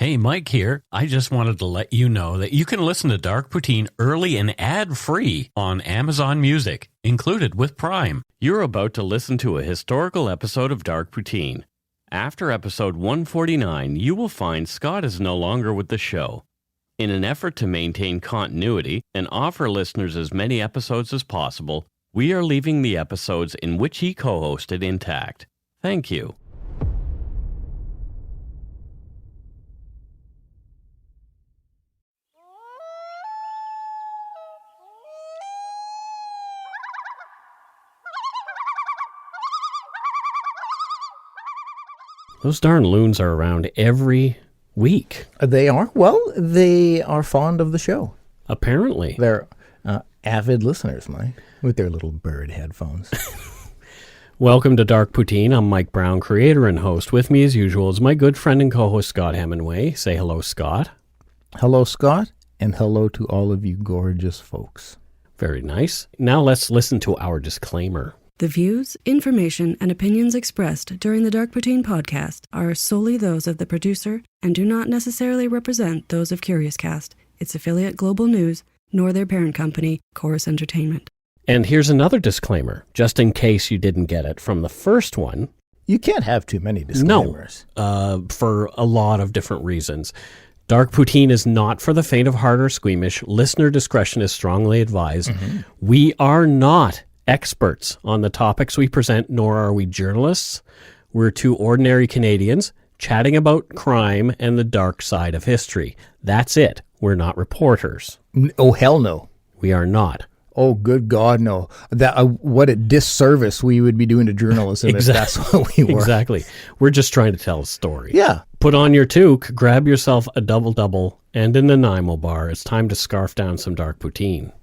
Hey, Mike here. I just wanted to let you know that you can listen to Dark Poutine early and ad-free on Amazon Music, included with Prime. You're about to listen to a historical episode of Dark Poutine. After episode 149, you will find Scott is no longer with the show. In an effort to maintain continuity and offer listeners as many episodes as possible, we are leaving the episodes in which he co-hosted intact. Thank you. Those darn loons are around every week. They are? Well, they are fond of the show. Apparently. They're avid listeners, Mike, with their little bird headphones. Welcome to Dark Poutine. I'm Mike Brown, creator and host. With me, as usual, is my good friend and co-host, Scott Hemingway. Say hello, Scott. Hello, Scott, and hello to all of you gorgeous folks. Very nice. Now let's listen to our disclaimer. The views, information, and opinions expressed during the Dark Poutine podcast are solely those of the producer and do not necessarily represent those of CuriousCast, its affiliate Global News, nor their parent company, Chorus Entertainment. And here's another disclaimer, just in case you didn't get it from the first one. You can't have too many disclaimers. No, for a lot of different reasons. Dark Poutine is not for the faint of heart or squeamish. Listener discretion is strongly advised. Mm-hmm. We are not experts on the topics we present, nor are we journalists. We're two ordinary Canadians chatting about crime and the dark side of history. That's it. We're not reporters. Oh, hell no. We are not. Oh, good God, no. That what a disservice we would be doing to journalism if that's what we were. Exactly. We're just trying to tell a story. Yeah. Put on your toque, grab yourself a double-double and an Nanaimo bar. It's time to scarf down some Dark Poutine.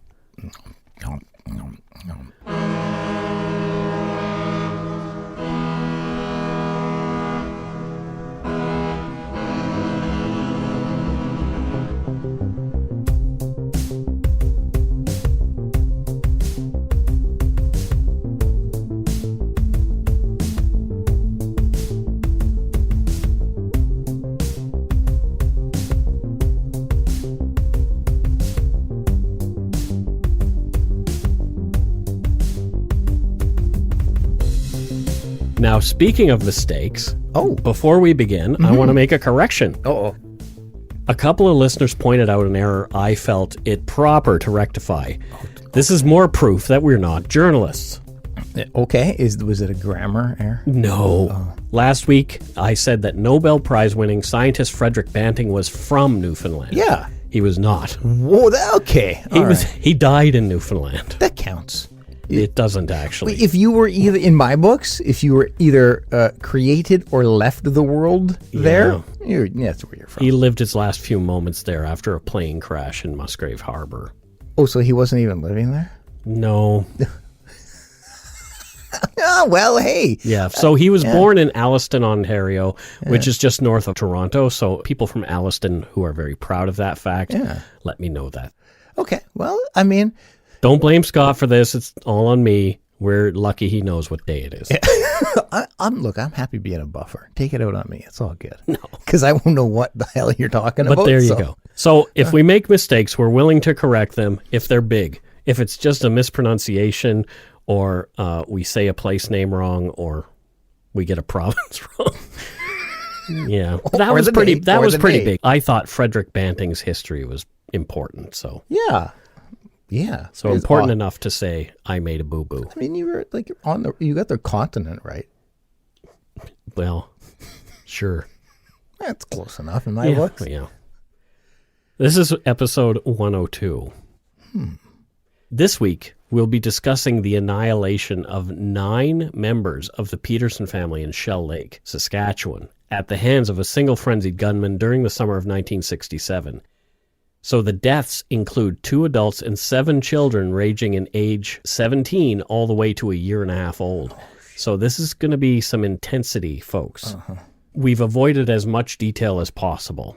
Now, speaking of mistakes, before we begin, I want to make a correction. Uh-oh. A couple of listeners pointed out an error I felt it proper to rectify. This is more proof that we're not journalists. Okay. Was it a grammar error? No. Last week, I said that Nobel Prize-winning scientist Frederick Banting was from Newfoundland. Yeah. He was not. Whoa, okay. He died in Newfoundland. That counts. It doesn't actually. If you were either, in my books, if you were either created or left the world there, that's where you're from. He lived his last few moments there after a plane crash in Musgrave Harbor. Oh, so he wasn't even living there? No. Oh, well, hey. Yeah, so he was born in Alliston, Ontario, which is just north of Toronto. So people from Alliston who are very proud of that fact, let me know that. Okay, well, I mean... Don't blame Scott for this. It's all on me. We're lucky he knows what day it is. I'm happy being a buffer. Take it out on me. It's all good. No. Because I won't know what the hell you're talking about. But there you go. So if we make mistakes, we're willing to correct them if they're big. If it's just a mispronunciation or we say a place name wrong or we get a province wrong. Yeah. That was pretty big. I thought Frederick Banting's history was important. So yeah. Yeah. So important enough to say I made a boo-boo. I mean, you were like you got the continent right. Well, sure. That's close enough in my books. Yeah. This is episode 102. This week, we'll be discussing the annihilation of 9 members of the Peterson family in Shell Lake, Saskatchewan, at the hands of a single frenzied gunman during the summer of 1967. So the deaths include 2 adults and 7 children ranging in age 17 all the way to a year and a half old. So this is going to be some intensity, folks. We've avoided as much detail as possible.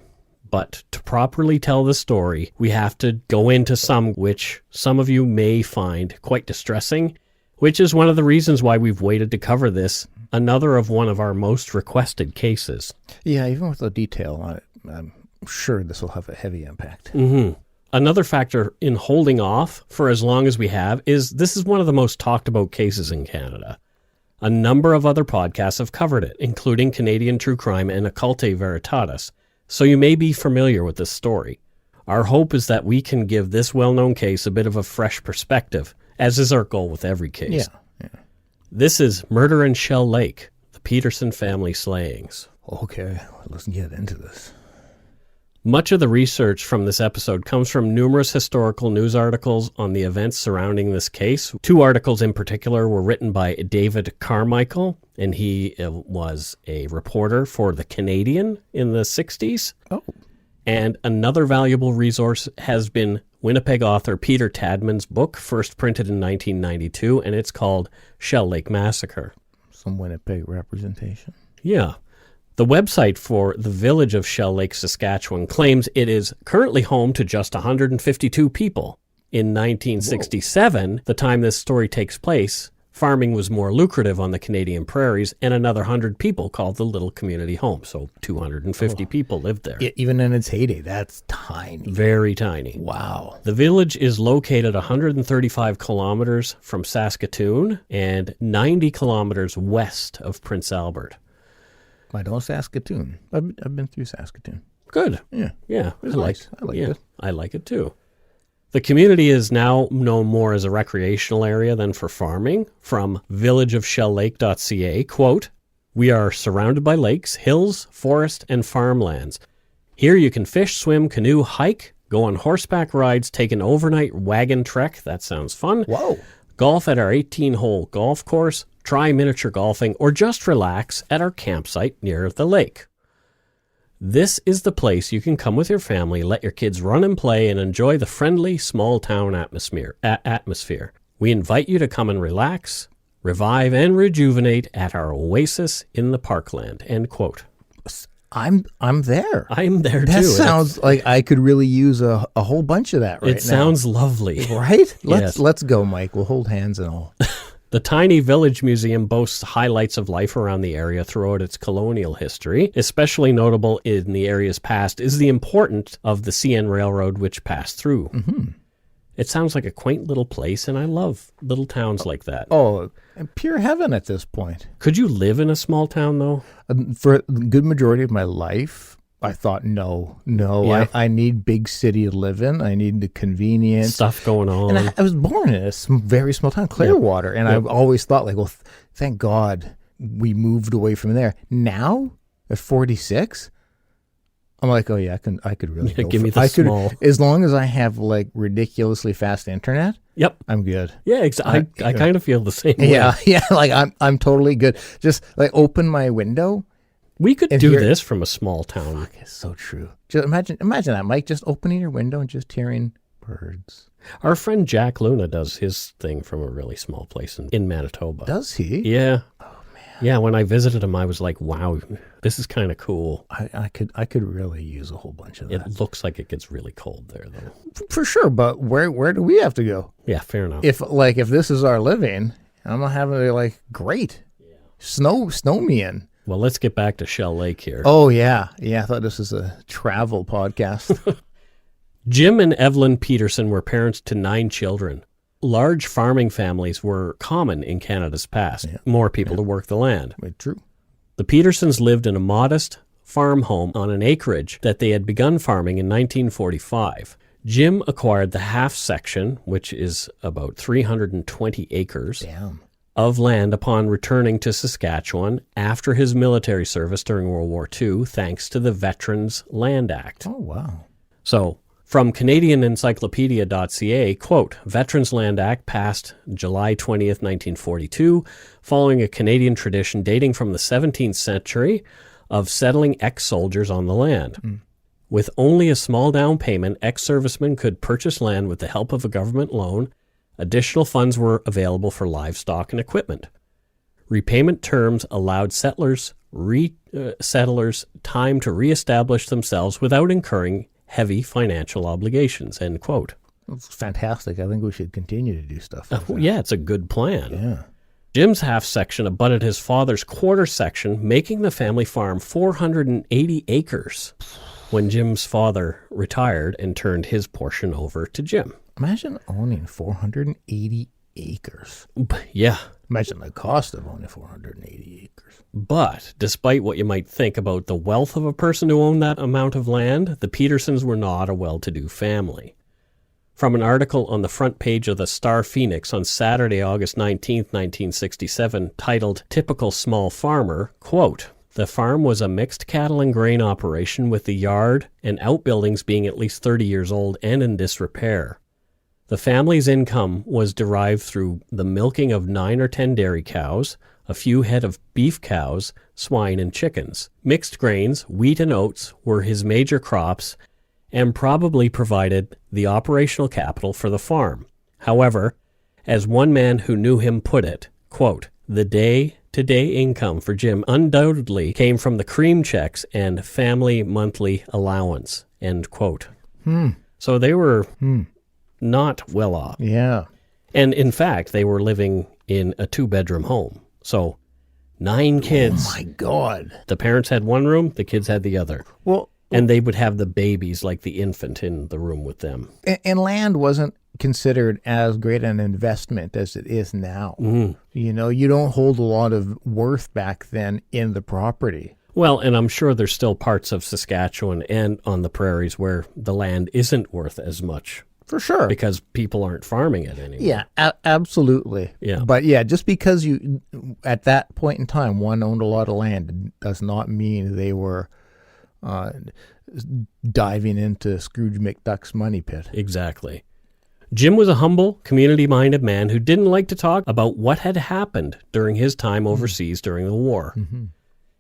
But to properly tell the story, we have to go into some which some of you may find quite distressing, which is one of the reasons why we've waited to cover this, another of one of our most requested cases. Yeah, even with the detail on it, I'm sure this will have a heavy impact. Mm-hmm. Another factor in holding off for as long as we have is this is one of the most talked about cases in Canada. A number of other podcasts have covered it, including Canadian True Crime and Occulte Veritatis, so you may be familiar with this story. Our hope is that we can give this well-known case a bit of a fresh perspective, as is our goal with every case. Yeah. This is Murder in Shell Lake, the Peterson family slayings. Okay, let's get into this. Much of the research from this episode comes from numerous historical news articles on the events surrounding this case. 2 articles in particular were written by David Carmichael, and he was a reporter for The Canadian in the 60s. Oh. And another valuable resource has been Winnipeg author Peter Tadman's book, first printed in 1992, and it's called Shell Lake Massacre. Some Winnipeg representation. Yeah. The website for the village of Shell Lake, Saskatchewan claims it is currently home to just 152 people. In 1967, the time this story takes place, farming was more lucrative on the Canadian prairies, and another 100 people called the little community home. So 250 people lived there. Even in its heyday, that's tiny. Very tiny. Wow. The village is located 135 kilometers from Saskatoon and 90 kilometers west of Prince Albert. I know Saskatoon. I've been through Saskatoon. Good. Yeah. Yeah. It was nice. I liked it. I like it too. The community is now known more as a recreational area than for farming. From villageofshelllake.ca, quote, "We are surrounded by lakes, hills, forest, and farmlands. Here you can fish, swim, canoe, hike, go on horseback rides, take an overnight wagon trek." That sounds fun. Whoa. Golf at our 18-hole golf course, try miniature golfing, or just relax at our campsite near the lake. This is the place you can come with your family, let your kids run and play, and enjoy the friendly, small-town atmosphere. We invite you to come and relax, revive, and rejuvenate at our oasis in the parkland, end quote. I'm there. I'm there, that too. That sounds like I could really use a whole bunch of that right now. It sounds lovely. Right? Yes. Let's go, Mike. We'll hold hands and all. The tiny village museum boasts highlights of life around the area throughout its colonial history. Especially notable in the area's past is the importance of the CN Railroad, which passed through. Mm-hmm. It sounds like a quaint little place, and I love little towns like that. Oh, pure heaven at this point. Could you live in a small town, though? For the good majority of my life, I thought, no. Yeah. I need big city to live in. I need the convenience. Stuff going on. And I was born in a very small town, Clearwater, and I've always thought, like, well, thank God we moved away from there. Now, at 46, I'm like, oh yeah, I could really go give me the small. As long as I have like ridiculously fast internet. Yep, I'm good. Yeah, I kind of feel the same way. Yeah, like I'm totally good. Just like open my window. We could do this from a small town. Fuck, it's so true. Just imagine that, Mike, just opening your window and just hearing birds. Our friend Jack Luna does his thing from a really small place in Manitoba. Does he? Yeah. Yeah, when I visited him, I was like, wow, this is kind of cool. I could really use a whole bunch of that. It looks like it gets really cold there, though. For sure, but where do we have to go? Yeah, fair enough. If this is our living, I'm not having to, like, great. Yeah. Snow me in. Well, let's get back to Shell Lake here. Oh, yeah. Yeah, I thought this was a travel podcast. Jim and Evelyn Peterson were parents to 9 children. Large farming families were common in Canada's past. Yeah. More people to work the land. True. The Petersons lived in a modest farm home on an acreage that they had begun farming in 1945. Jim acquired the half section, which is about 320 acres of land upon returning to Saskatchewan after his military service during World War II, thanks to the Veterans Land Act. Oh, wow. So, from CanadianEncyclopedia.ca, quote, Veterans Land Act passed July 20th, 1942, following a Canadian tradition dating from the 17th century of settling ex-soldiers on the land. Mm. With only a small down payment, ex-servicemen could purchase land with the help of a government loan. Additional funds were available for livestock and equipment. Repayment terms allowed settlers time to reestablish themselves without incurring heavy financial obligations, end quote. That's fantastic. I think we should continue to do stuff like that. Yeah, it's a good plan. Yeah. Jim's half section abutted his father's quarter section, making the family farm 480 acres. when Jim's father retired and turned his portion over to Jim. Imagine owning 480 acres. Yeah. Imagine the cost of owning 480 acres. But despite what you might think about the wealth of a person who owned that amount of land, the Petersons were not a well-to-do family. From an article on the front page of the Star Phoenix on Saturday, August 19, 1967, titled Typical Small Farmer, quote, "The farm was a mixed cattle and grain operation with the yard and outbuildings being at least 30 years old and in disrepair. The family's income was derived through the milking of 9 or 10 dairy cows, a few head of beef cows, swine, and chickens. Mixed grains, wheat and oats, were his major crops and probably provided the operational capital for the farm. However, as one man who knew him put it, quote, the day-to-day income for Jim undoubtedly came from the cream checks and family monthly allowance," end quote. So they were not well off. Yeah. And in fact, they were living in a 2-bedroom home. So 9 kids. Oh, my God. The parents had one room, the kids had the other. Well, And they would have the babies, like the infant, in the room with them. and land wasn't considered as great an investment as it is now. You know, you don't hold a lot of worth back then in the property. Well, and I'm sure there's still parts of Saskatchewan and on the prairies where the land isn't worth as much. For sure. Because people aren't farming it anymore. Yeah, absolutely. Yeah. But yeah, just because you, at that point in time, one owned a lot of land does not mean they were diving into Scrooge McDuck's money pit. Exactly. Jim was a humble, community-minded man who didn't like to talk about what had happened during his time overseas during the war.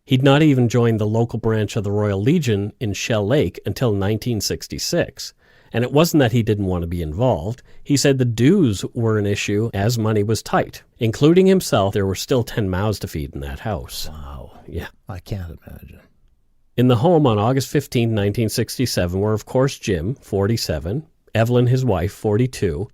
He'd not even joined the local branch of the Royal Legion in Shell Lake until 1966. And it wasn't that he didn't want to be involved. He said the dues were an issue as money was tight. Including himself, there were still 10 mouths to feed in that house. Wow. Yeah. I can't imagine. In the home on August 15, 1967, were, of course, Jim, 47, Evelyn, his wife, 42.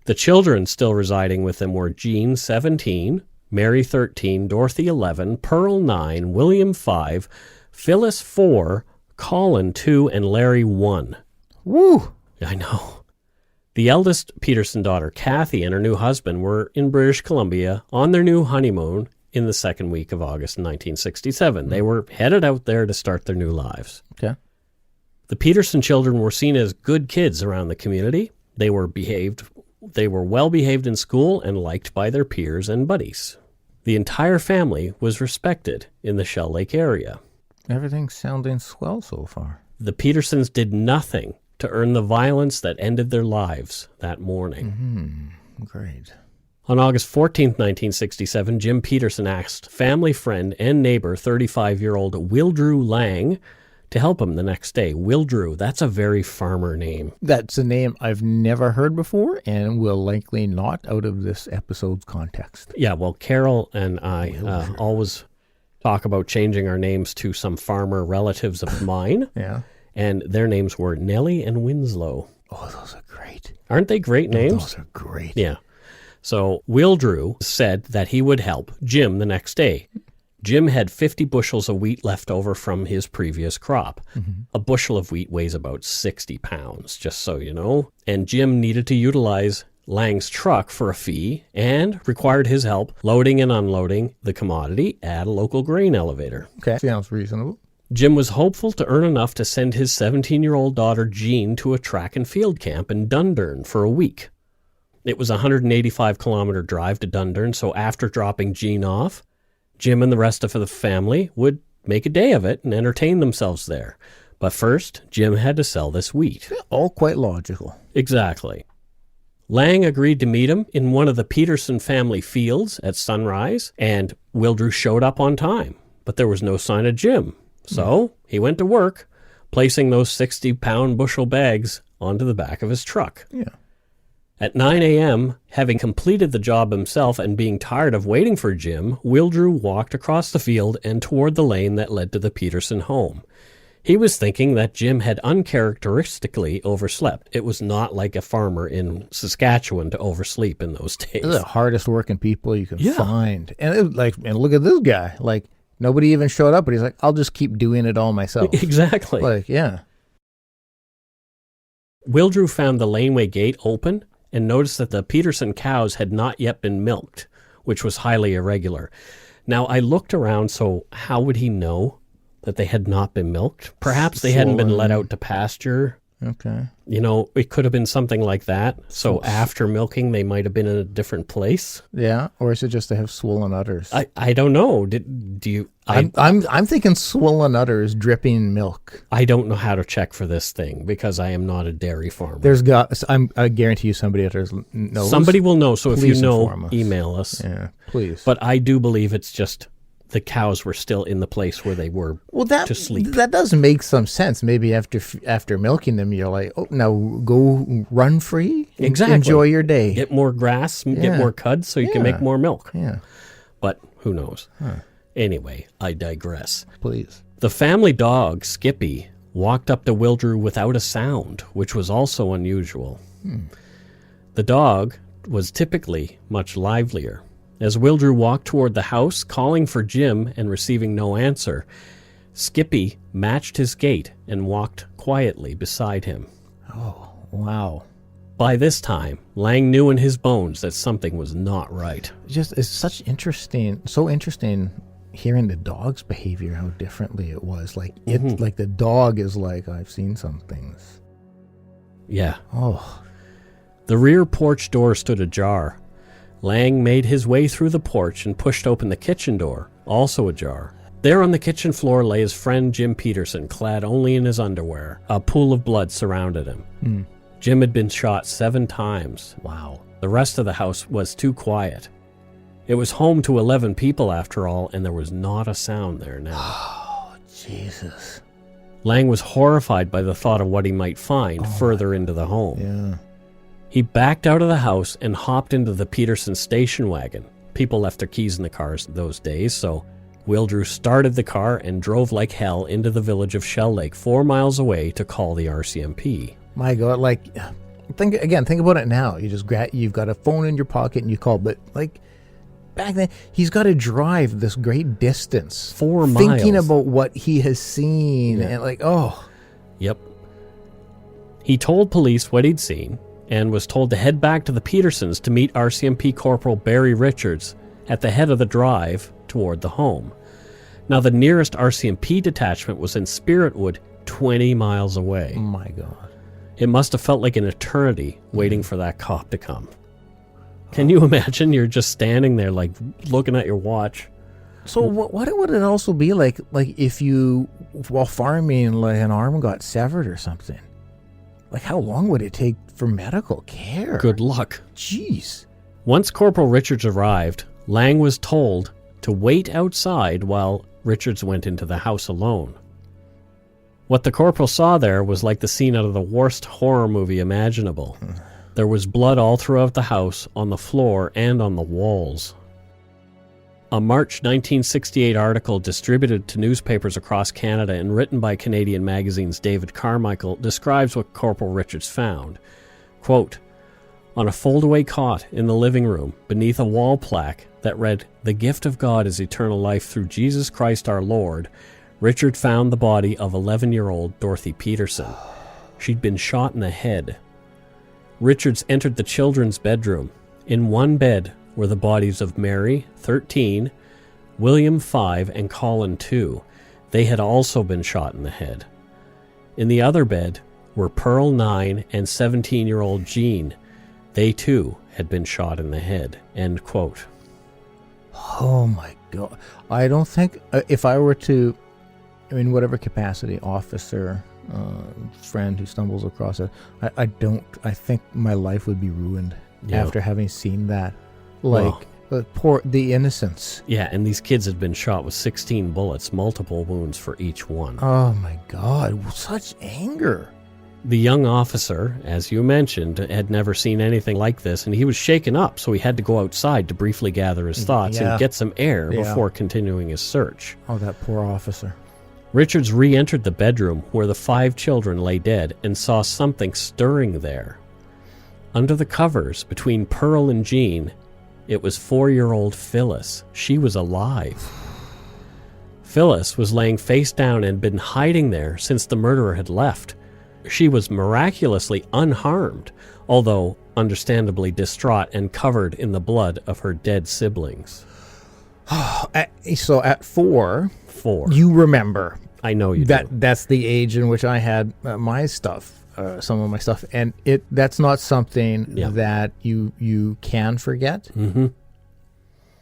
The children still residing with them were Jean, 17, Mary, 13, Dorothy, 11, Pearl, 9, William, 5, Phyllis, 4, Colin, 2, and Larry, 1. Woo! I know. The eldest Peterson daughter, Kathy, and her new husband were in British Columbia on their new honeymoon in the second week of August 1967. They were headed out there to start their new lives. Okay. The Peterson children were seen as good kids around the community. They were well behaved in school and liked by their peers and buddies. The entire family was respected in the Shell Lake area. Everything's sounding swell so far. The Petersons did nothing to earn the violence that ended their lives that morning. Great. On August 14, 1967, Jim Peterson asked family friend and neighbor, 35-year-old Wildrew Lang, to help him the next day. Wildrew, that's a very farmer name. That's a name I've never heard before and will likely not out of this episode's context. Yeah, well, Carol and I always talk about changing our names to some farmer relatives of mine. Yeah. And their names were Nellie and Winslow. Oh, those are great. Aren't they great names? Those are great. Yeah. So Wildrew said that he would help Jim the next day. Jim had 50 bushels of wheat left over from his previous crop. A bushel of wheat weighs about 60 pounds, just so you know. And Jim needed to utilize Lang's truck for a fee and required his help loading and unloading the commodity at a local grain elevator. Okay. Sounds reasonable. Jim was hopeful to earn enough to send his 17-year-old daughter Jean to a track and field camp in Dundurn for a week. It was a 185-kilometer drive to Dundurn, so after dropping Jean off, Jim and the rest of the family would make a day of it and entertain themselves there. But first, Jim had to sell this wheat. All quite logical. Exactly. Lang agreed to meet him in one of the Peterson family fields at sunrise, and Wildrew showed up on time, but there was no sign of Jim. So he went to work, placing those 60-pound bushel bags onto the back of his truck. Yeah. At 9 a.m., having completed the job himself and being tired of waiting for Jim, Wildrew walked across the field and toward the lane that led to the Peterson home. He was thinking that Jim had uncharacteristically overslept. It was not like a farmer in Saskatchewan to oversleep in those days. They're the hardest working people you can find. And look at this guy. Like, Nobody even showed up, but he's like, I'll just keep doing it all myself. Exactly. Like, yeah. Wildrew found the laneway gate open and noticed that the Peterson cows had not yet been milked, which was highly irregular. Now, I looked around, so how would he know that they had not been milked? Perhaps they hadn't been let out to pasture. Okay. You know, it could have been something like that. So after milking, they might have been in a different place. Yeah, or is it just they have swollen udders? I don't know. Do you? I'm thinking swollen udders, dripping milk. I don't know how to check for this thing because I am not a dairy farmer. I guarantee you somebody out there knows. Somebody will know. So if you know, inform us. email us. Yeah, please. But I do believe it's just the cows were still in the place where they were to sleep. That does make some sense. Maybe after milking them, you're like, oh, now go run free. Exactly. Enjoy your day. Get more grass, get more cuds so you can make more milk. Yeah. But who knows? Anyway, I digress. Please. The family dog, Skippy, walked up to Wildrew without a sound, which was also unusual. The dog was typically much livelier. As Wildrew walked toward the house, calling for Jim and receiving no answer, Skippy matched his gait and walked quietly beside him. Oh, wow. By this time, Lang knew in his bones that something was not right. It's so interesting hearing the dog's behavior, how differently it was. Like like the dog is like, I've seen some things. Yeah. Oh. The rear porch door stood ajar. Lang made his way through the porch and pushed open the kitchen door, also ajar. There on the kitchen floor lay his friend Jim Peterson, clad only in his underwear. A pool of blood surrounded him. Jim had been shot 7 times. Wow. The rest of the house was too quiet. It was home to 11 people after all, and there was not a sound there now. Oh, Jesus. Lang was horrified by the thought of what he might find further into the home. Yeah. He backed out of the house and hopped into the Peterson station wagon. People left their keys in the cars those days, so Wildrew started the car and drove like hell into the village of Shell Lake, 4 miles away, to call the RCMP. My God, like, think about it now. You just you've got a phone in your pocket and you call, but like back then, he's got to drive this great distance, 4 miles, thinking about what he has seen, and like, oh, yep. He told police what he'd seen and was told to head back to the Petersons to meet RCMP Corporal Barry Richards at the head of the drive toward the home. Now, the nearest RCMP detachment was in Spiritwood, 20 miles away. Oh my God. It must have felt like an eternity waiting for that cop to come. Can you imagine? You're just standing there, like, looking at your watch. So what would it also be like if you, while farming, like an arm got severed or something? Like, how long would it take for medical care? Good luck. Jeez. Once Corporal Richards arrived, Lang was told to wait outside while Richards went into the house alone. What the corporal saw there was like the scene out of the worst horror movie imaginable. There was blood all throughout the house, on the floor, and on the walls. A March 1968 article distributed to newspapers across Canada and written by Canadian Magazine's David Carmichael describes what Corporal Richards found. Quote, on a foldaway cot in the living room, beneath a wall plaque that read, "The gift of God is eternal life through Jesus Christ our Lord," Richard found the body of 11-year-old Dorothy Peterson. She'd been shot in the head. Richards entered the children's bedroom. In one bed were the bodies of Mary, 13, William, 5, and Colin, 2. They had also been shot in the head. In the other bed were Pearl, 9, and 17-year-old Jean. They, too, had been shot in the head. End quote. Oh, my God. I don't think, if I were to, in whatever capacity, officer, friend who stumbles across it, I think my life would be ruined after having seen that. Like, the innocence. Yeah, and these kids had been shot with 16 bullets, multiple wounds for each one. Oh, my God. Such anger. The young officer, as you mentioned, had never seen anything like this, and he was shaken up, so he had to go outside to briefly gather his thoughts and get some air before continuing his search. Oh, that poor officer. Richards re-entered the bedroom where the 5 children lay dead and saw something stirring there. Under the covers, between Pearl and Jean, it was 4-year-old Phyllis. She was alive. Phyllis was laying face down and been hiding there since the murderer had left. She was miraculously unharmed, although understandably distraught and covered in the blood of her dead siblings. So at 4, you remember. I know you do. do. That's the age in which I had my stuff, some of my stuff. And that's not something that you can forget,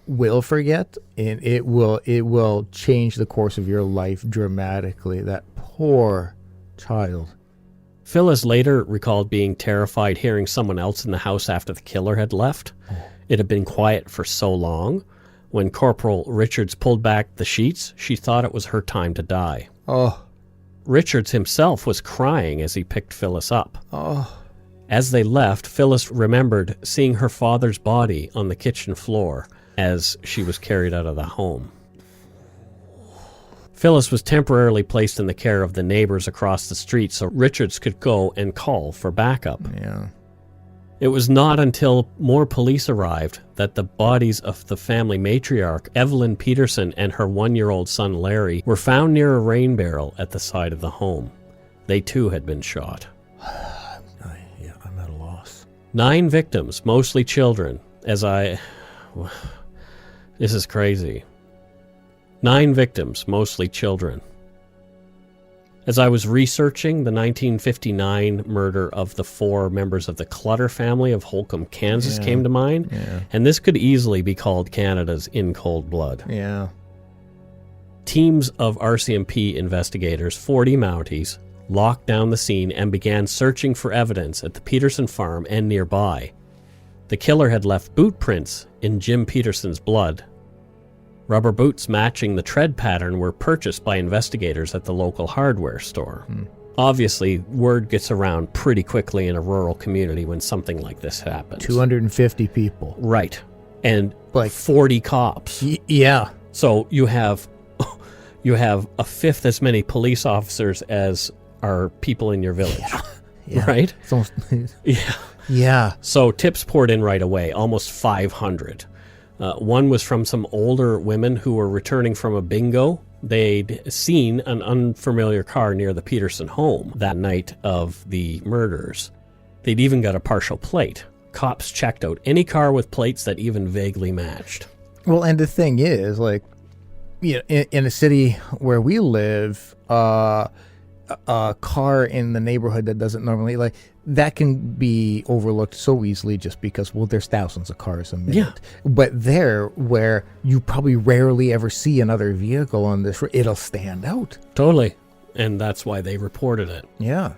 will forget, and it will change the course of your life dramatically. That poor child. Phyllis later recalled being terrified hearing someone else in the house after the killer had left. It had been quiet for so long. When Corporal Richards pulled back the sheets, she thought it was her time to die. Oh. Richards himself was crying as he picked Phyllis up. Oh. As they left, Phyllis remembered seeing her father's body on the kitchen floor as she was carried out of the home. Phyllis was temporarily placed in the care of the neighbors across the street so Richards could go and call for backup. Yeah. It was not until more police arrived that the bodies of the family matriarch, Evelyn Peterson, and her 1-year-old son Larry were found near a rain barrel at the side of the home. They too had been shot. I'm at a loss. 9 victims, mostly children, This is crazy. 9 victims, mostly children. As I was researching, the 1959 murder of the 4 members of the Clutter family of Holcomb, Kansas came to mind, and this could easily be called Canada's In Cold Blood. Yeah. Teams of RCMP investigators, 40 Mounties, locked down the scene and began searching for evidence at the Peterson farm and nearby. The killer had left boot prints in Jim Peterson's blood. Rubber boots matching the tread pattern were purchased by investigators at the local hardware store. Obviously, word gets around pretty quickly in a rural community when something like this happens. 250 people. Right. And like 40 cops. Yeah. So you have a fifth as many police officers as are people in your village. Yeah. Right? It's almost, Yeah. Yeah. So tips poured in right away, almost 500. One was from some older women who were returning from a bingo. They'd seen an unfamiliar car near the Peterson home that night of the murders. They'd even got a partial plate. Cops checked out any car with plates that even vaguely matched. Well, and the thing is, like, you know, in a city where we live, a car in the neighborhood that doesn't normally, like, that can be overlooked so easily just because, well, there's thousands of cars a minute. Yeah. But there, where you probably rarely ever see another vehicle on this, it'll stand out. Totally. And that's why they reported it. Yeah.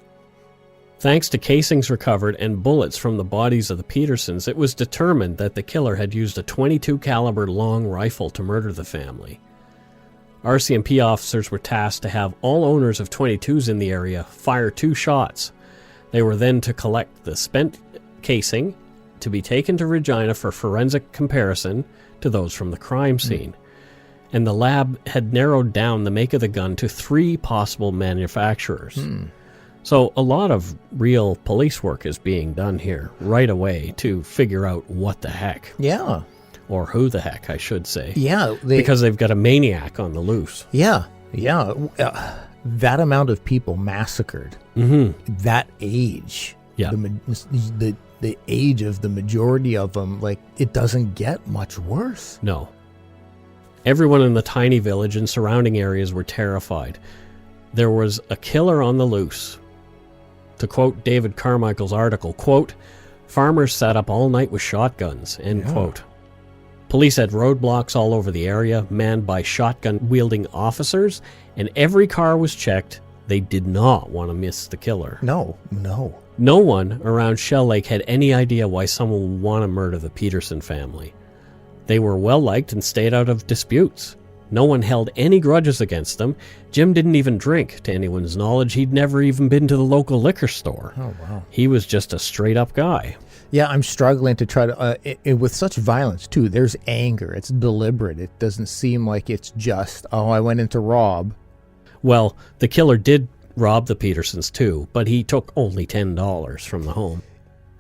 Thanks to casings recovered and bullets from the bodies of the Petersons, it was determined that the killer had used a .22 caliber long rifle to murder the family. RCMP officers were tasked to have all owners of .22s in the area fire 2 shots. They were then to collect the spent casing to be taken to Regina for forensic comparison to those from the crime scene. And the lab had narrowed down the make of the gun to 3 possible manufacturers. So a lot of real police work is being done here right away to figure out what the heck. Yeah. Or who the heck, I should say. Yeah. Because they've got a maniac on the loose. Yeah. Yeah. That amount of people massacred, that age, the age of the majority of them, like, it doesn't get much worse. No. Everyone in the tiny village and surrounding areas were terrified. There was a killer on the loose. To quote David Carmichael's article, quote, "Farmers sat up all night with shotguns," end quote. Police had roadblocks all over the area, manned by shotgun-wielding officers, and every car was checked. They did not want to miss the killer. No. No one around Shell Lake had any idea why someone would want to murder the Peterson family. They were well-liked and stayed out of disputes. No one held any grudges against them. Jim didn't even drink. To anyone's knowledge, he'd never even been to the local liquor store. Oh, wow. He was just a straight-up guy. Yeah, I'm struggling to try to, with such violence, too, there's anger. It's deliberate. It doesn't seem like it's just, oh, I went in to rob. Well, the killer did rob the Petersons, too, but he took only $10 from the home.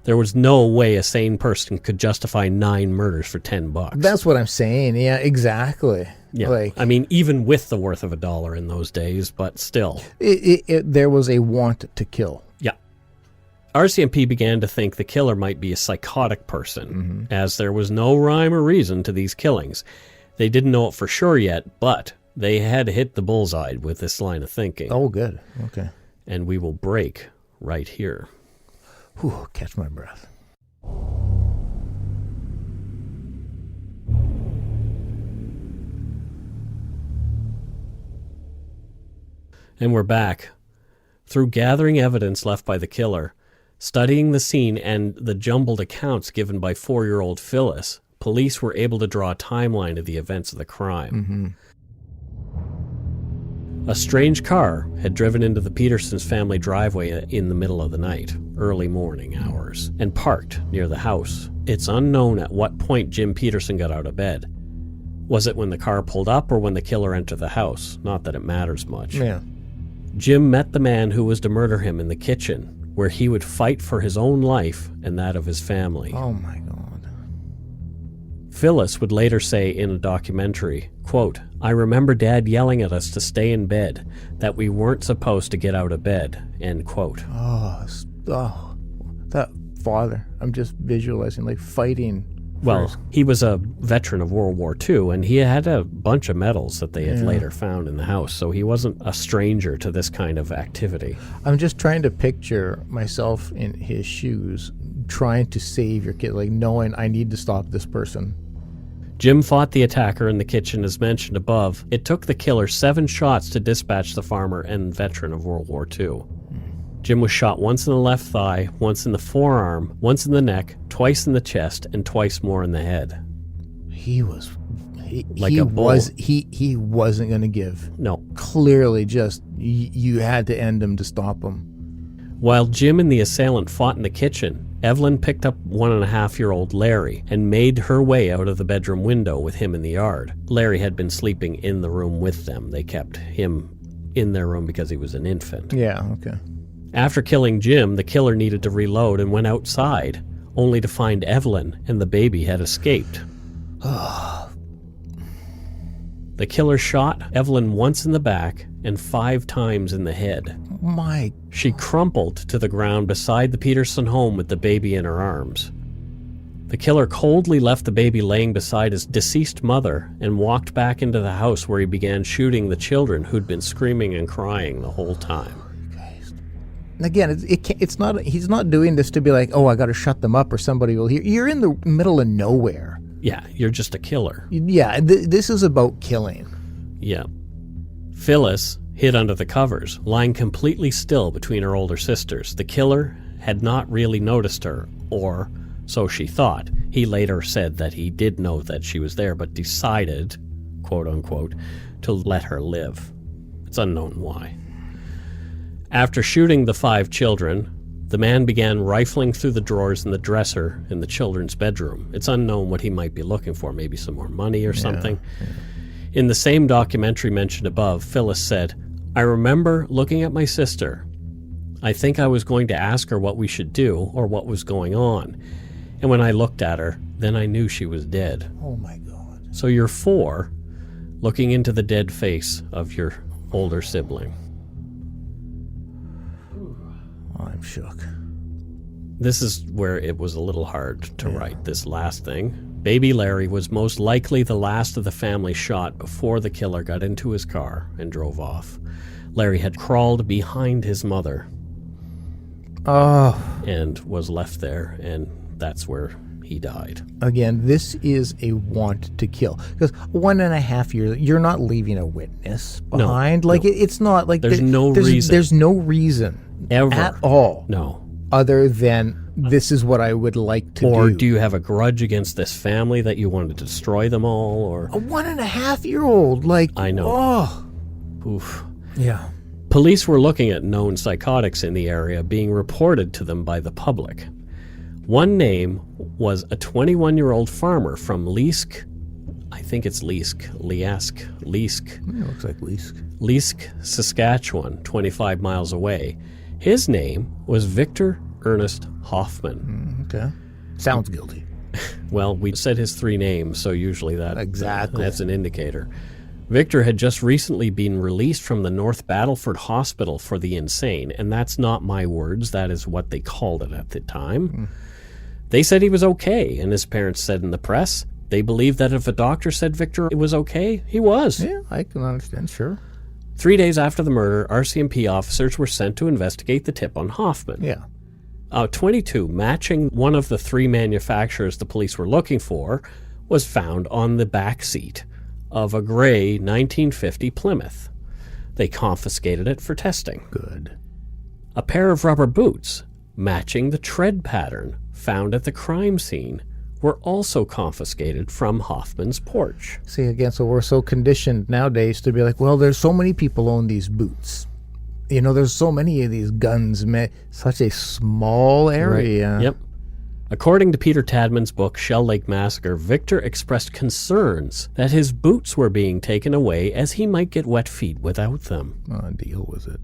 There was no way a sane person could justify 9 murders for $10. That's what I'm saying. Yeah, exactly. Yeah. Like, I mean, even with the worth of $1 in those days, but still. there was a want to kill. Yeah. RCMP began to think the killer might be a psychotic person, as there was no rhyme or reason to these killings. They didn't know it for sure yet, but they had hit the bullseye with this line of thinking. Oh, good. Okay. And we will break right here. Whew, catch my breath. And we're back. Through gathering evidence left by the killer, studying the scene and the jumbled accounts given by 4-year-old Phyllis, police were able to draw a timeline of the events of the crime. A strange car had driven into the Petersons' family driveway in the middle of the night, early morning hours, and parked near the house. It's unknown at what point Jim Peterson got out of bed. Was it when the car pulled up or when the killer entered the house? Not that it matters much. Yeah. Jim met the man who was to murder him in the kitchen, where he would fight for his own life and that of his family. Oh, my God. Phyllis would later say in a documentary, quote, "I remember Dad yelling at us to stay in bed, that we weren't supposed to get out of bed," end quote. Oh, that father. I'm just visualizing, like, fighting. Well, he was a veteran of World War II, and he had a bunch of medals that they had later found in the house, so he wasn't a stranger to this kind of activity. I'm just trying to picture myself in his shoes, trying to save your kid, like knowing I need to stop this person. Jim fought the attacker in the kitchen as mentioned above. It took the killer 7 shots to dispatch the farmer and veteran of World War II. Jim was shot once in the left thigh, once in the forearm, once in the neck, twice in the chest, and twice more in the head. He was... Like a bull. He wasn't going to give. No. Clearly just, you had to end him to stop him. While Jim and the assailant fought in the kitchen, Evelyn picked up 1.5-year-old Larry and made her way out of the bedroom window with him in the yard. Larry had been sleeping in the room with them. They kept him in their room because he was an infant. Yeah, okay. After killing Jim, the killer needed to reload and went outside, only to find Evelyn and the baby had escaped. The killer shot Evelyn once in the back and 5 times in the head. My... She crumpled to the ground beside the Peterson home with the baby in her arms. The killer coldly left the baby laying beside his deceased mother and walked back into the house where he began shooting the children who'd been screaming and crying the whole time. Again, it's not. He's not doing this to be like, oh, I got to shut them up or somebody will hear. You're in the middle of nowhere. Yeah, you're just a killer. Yeah, this is about killing. Yeah. Phyllis hid under the covers, lying completely still between her older sisters. The killer had not really noticed her, or so she thought. He later said that he did know that she was there, but decided, quote unquote, to let her live. It's unknown why. After shooting the 5 children, the man began rifling through the drawers in the dresser in the children's bedroom. It's unknown what he might be looking for, maybe some more money or something. Yeah. In the same documentary mentioned above, Phyllis said, "I remember looking at my sister. I think I was going to ask her what we should do or what was going on. And when I looked at her, then I knew she was dead." Oh my God. So you're 4, looking into the dead face of your older sibling. I'm shook. This is where it was a little hard to write this last thing. Baby Larry was most likely the last of the family shot before the killer got into his car and drove off. Larry had crawled behind his mother. And was left there, and that's where he died. Again, this is a want to kill. Because 1.5 years, you're not leaving a witness behind. It's not like... There's no reason. There's no reason. Ever. At all. No. Other than, this is what I would like to do. Or do you have a grudge against this family that you wanted to destroy them all? Or a 1.5-year-old, like... I know. Oh. Oof. Yeah. Police were looking at known psychotics in the area being reported to them by the public. One name was a 21-year-old farmer from Leask. I think it's Leask. Leask. It looks like Leask. Leask, Saskatchewan, 25 miles away. His name was Victor Ernest Hoffman. Okay. Sounds guilty. Well, we said his 3 names, so usually that's an indicator. Victor had just recently been released from the North Battleford Hospital for the Insane, and that's not my words, that is what they called it at the time. They said he was okay, and his parents said in the press, they believed that if a doctor said Victor was okay, he was. Yeah, I can understand, sure. 3 days after the murder, RCMP officers were sent to investigate the tip on Hoffman. Yeah. 22, matching one of the 3 manufacturers the police were looking for, was found on the back seat of a gray 1950 Plymouth. They confiscated it for testing. Good. A pair of rubber boots, matching the tread pattern found at the crime scene, were also confiscated from Hoffman's porch. See, again, so we're so conditioned nowadays to be like, well, there's so many people own these boots. You know, there's so many of these guns, such a small area. Right. Yep. According to Peter Tadman's book, Shell Lake Massacre, Victor expressed concerns that his boots were being taken away as he might get wet feet without them. Deal with it.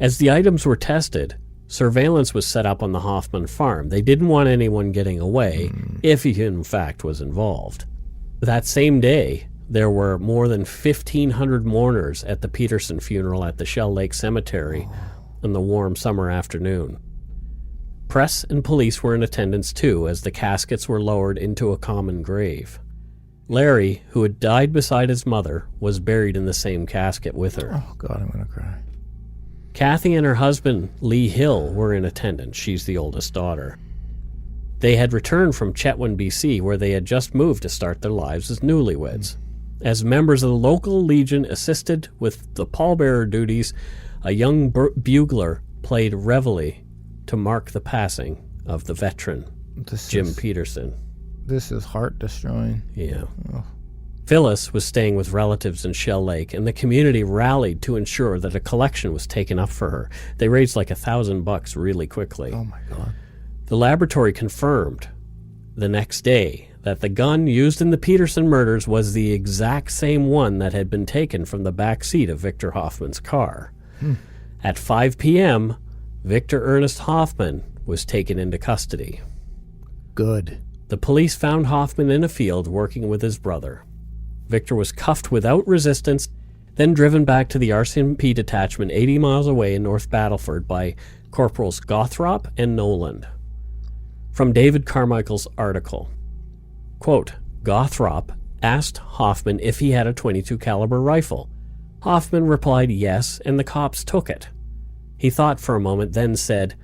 As the items were tested, surveillance was set up on the Hoffman farm. They didn't want anyone getting away, if he in fact was involved. That same day, there were more than 1,500 mourners at the Peterson funeral at the Shell Lake Cemetery on the warm summer afternoon. Press and police were in attendance too, as the caskets were lowered into a common grave. Larry, who had died beside his mother, was buried in the same casket with her. Oh, God, I'm going to cry. Kathy and her husband, Lee Hill, were in attendance. She's the oldest daughter. They had returned from Chetwynd, BC, where they had just moved to start their lives as newlyweds. As members of the local legion assisted with the pallbearer duties, a young bugler played reveille to mark the passing of the veteran, Jim Peterson. This is heart-destroying. Yeah. Oh. Phyllis was staying with relatives in Shell Lake, and the community rallied to ensure that a collection was taken up for her. They raised like $1,000 really quickly. Oh, my God. The laboratory confirmed the next day that the gun used in the Peterson murders was the exact same one that had been taken from the back seat of Victor Hoffman's car. At 5 p.m., Victor Ernest Hoffman was taken into custody. Good. The police found Hoffman in a field working with his brother. Victor was cuffed without resistance, then driven back to the RCMP detachment 80 miles away in North Battleford by Corporals Gothrop and Noland. From David Carmichael's article, quote, Gothrop asked Hoffman if he had a .22 caliber rifle. Hoffman replied yes, and the cops took it. He thought for a moment, then said,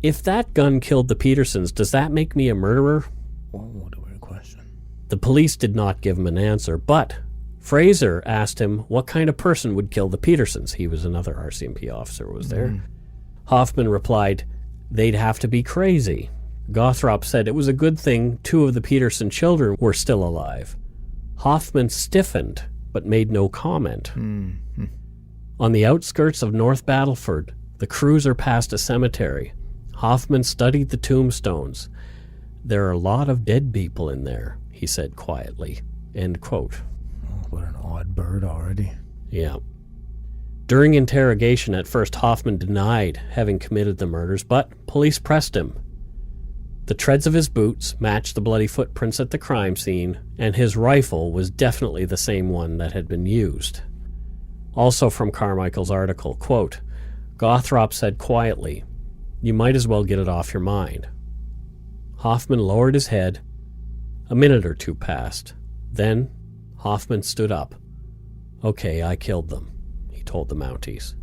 if that gun killed the Petersons, does that make me a murderer? Well, what a weird question. The police did not give him an answer, but Fraser asked him what kind of person would kill the Petersons. He was another RCMP officer who was there. Hoffman replied, they'd have to be crazy. Gothrop said it was a good thing 2 of the Peterson children were still alive. Hoffman stiffened, but made no comment. On the outskirts of North Battleford, the cruiser passed a cemetery. Hoffman studied the tombstones. There are a lot of dead people in there, he said quietly. End quote. Oh, what an odd bird already. Yeah. During interrogation, at first Hoffman denied having committed the murders, but police pressed him. The treads of his boots matched the bloody footprints at the crime scene, and his rifle was definitely the same one that had been used. Also from Carmichael's article, quote, Gothrop said quietly, you might as well get it off your mind. Hoffman lowered his head. A minute or 2 passed. Then Hoffman stood up. Okay, I killed them, he told the Mounties.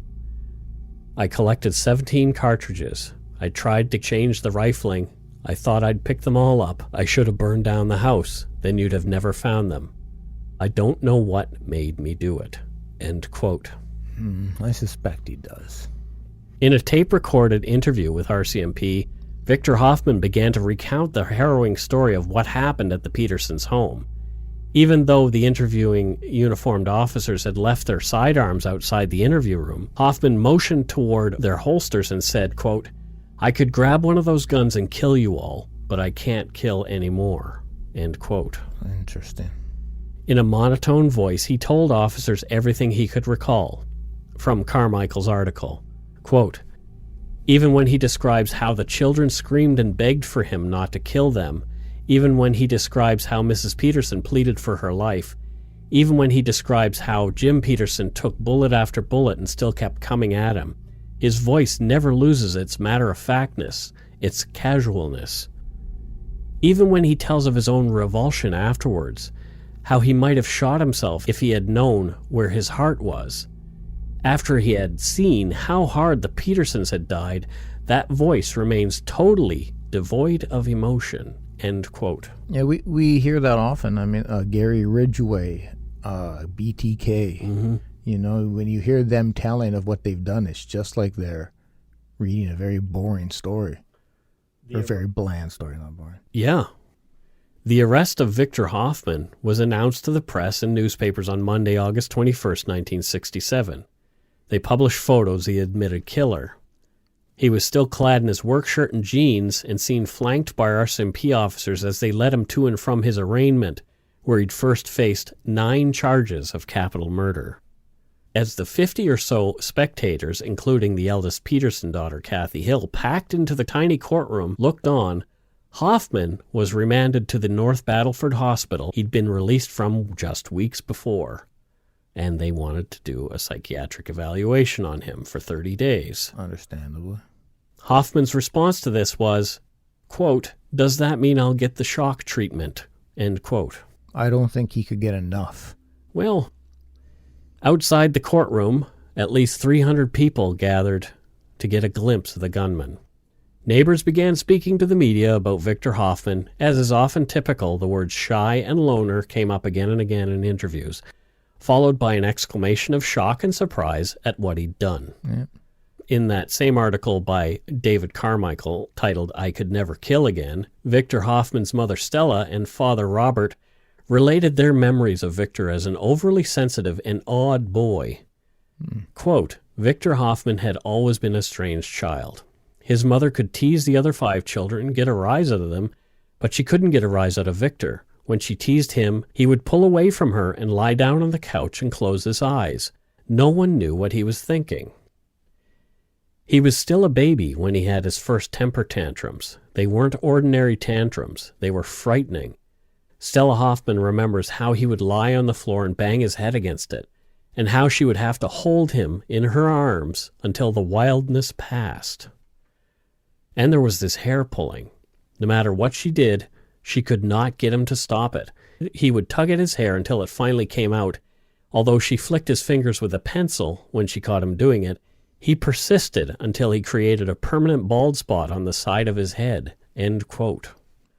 I collected 17 cartridges. I tried to change the rifling. I thought I'd pick them all up. I should have burned down the house. Then you'd have never found them. I don't know what made me do it. End quote. I suspect he does. In a tape-recorded interview with RCMP, Victor Hoffman began to recount the harrowing story of what happened at the Petersons' home. Even though the interviewing uniformed officers had left their sidearms outside the interview room, Hoffman motioned toward their holsters and said, quote, I could grab one of those guns and kill you all, but I can't kill any more. End quote. Interesting. In a monotone voice, he told officers everything he could recall. From Carmichael's article, quote, even when he describes how the children screamed and begged for him not to kill them, even when he describes how Mrs. Peterson pleaded for her life, Even when he describes how Jim Peterson took bullet after bullet and still kept coming at him, his voice never loses its matter-of-factness, its casualness. Even when he tells of his own revulsion afterwards, how he might have shot himself if he had known where his heart was, after he had seen how hard the Petersons had died, that voice remains totally devoid of emotion. End quote. Yeah, we hear that often. I mean, Gary Ridgway, BTK. Mm-hmm. You know, when you hear them telling of what they've done, it's just like they're reading a very boring story. Or a very bland story, not boring. Yeah. The arrest of Victor Hoffman was announced to the press and newspapers on Monday, August 21st, 1967. They published photos of the admitted killer. He was still clad in his work shirt and jeans and seen flanked by RCMP officers as they led him to and from his arraignment, where he'd first faced 9 charges of capital murder. As the 50 or so spectators, including the eldest Peterson daughter, Kathy Hill, packed into the tiny courtroom, looked on, Hoffman was remanded to the North Battleford Hospital he'd been released from just weeks before, and they wanted to do a psychiatric evaluation on him for 30 days. Understandable. Hoffman's response to this was, quote, "Does that mean I'll get the shock treatment?" End quote. I don't think he could get enough. Well, outside the courtroom, at least 300 people gathered to get a glimpse of the gunman. Neighbors began speaking to the media about Victor Hoffman. As is often typical, the words shy and loner came up again and again in interviews, followed by an exclamation of shock and surprise at what he'd done. Yeah. In that same article by David Carmichael, titled "I Could Never Kill Again," Victor Hoffman's mother Stella and father Robert related their memories of Victor as an overly sensitive and odd boy. Quote, "Victor Hoffman had always been a strange child. His mother could tease the other 5 children and get a rise out of them, but she couldn't get a rise out of Victor. When she teased him, he would pull away from her and lie down on the couch and close his eyes. No one knew what he was thinking. He was still a baby when he had his first temper tantrums. They weren't ordinary tantrums. They were frightening. Stella Hoffman remembers how he would lie on the floor and bang his head against it, and how she would have to hold him in her arms until the wildness passed. And there was this hair pulling. No matter what she did, she could not get him to stop it. He would tug at his hair until it finally came out. Although she flicked his fingers with a pencil when she caught him doing it, he persisted until he created a permanent bald spot on the side of his head." End quote.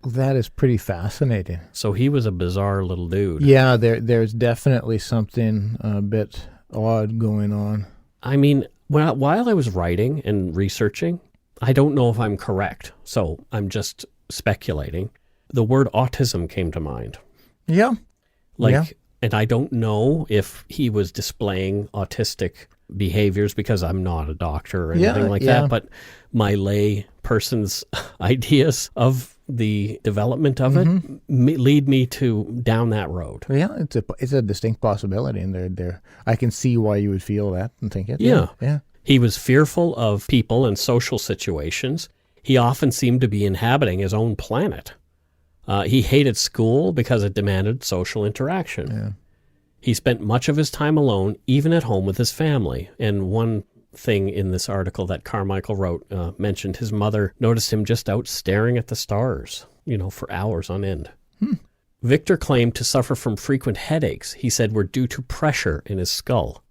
That is pretty fascinating. So he was a bizarre little dude. Yeah, there's definitely something a bit odd going on. I mean, while I was writing and researching, I don't know if I'm correct, so I'm just speculating. The word autism came to mind. Yeah. And I don't know if he was displaying autistic behaviors because I'm not a doctor or anything like that, but my lay person's ideas of the development of it lead me down that road. Yeah, it's a distinct possibility, and there I can see why you would feel that and think it. Yeah. Yeah. He was fearful of people and social situations. He often seemed to be inhabiting his own planet. He hated school because it demanded social interaction. Yeah. He spent much of his time alone, even at home with his family. And one thing in this article that Carmichael wrote mentioned his mother noticed him just out staring at the stars, for hours on end. Victor claimed to suffer from frequent headaches he said were due to pressure in his skull.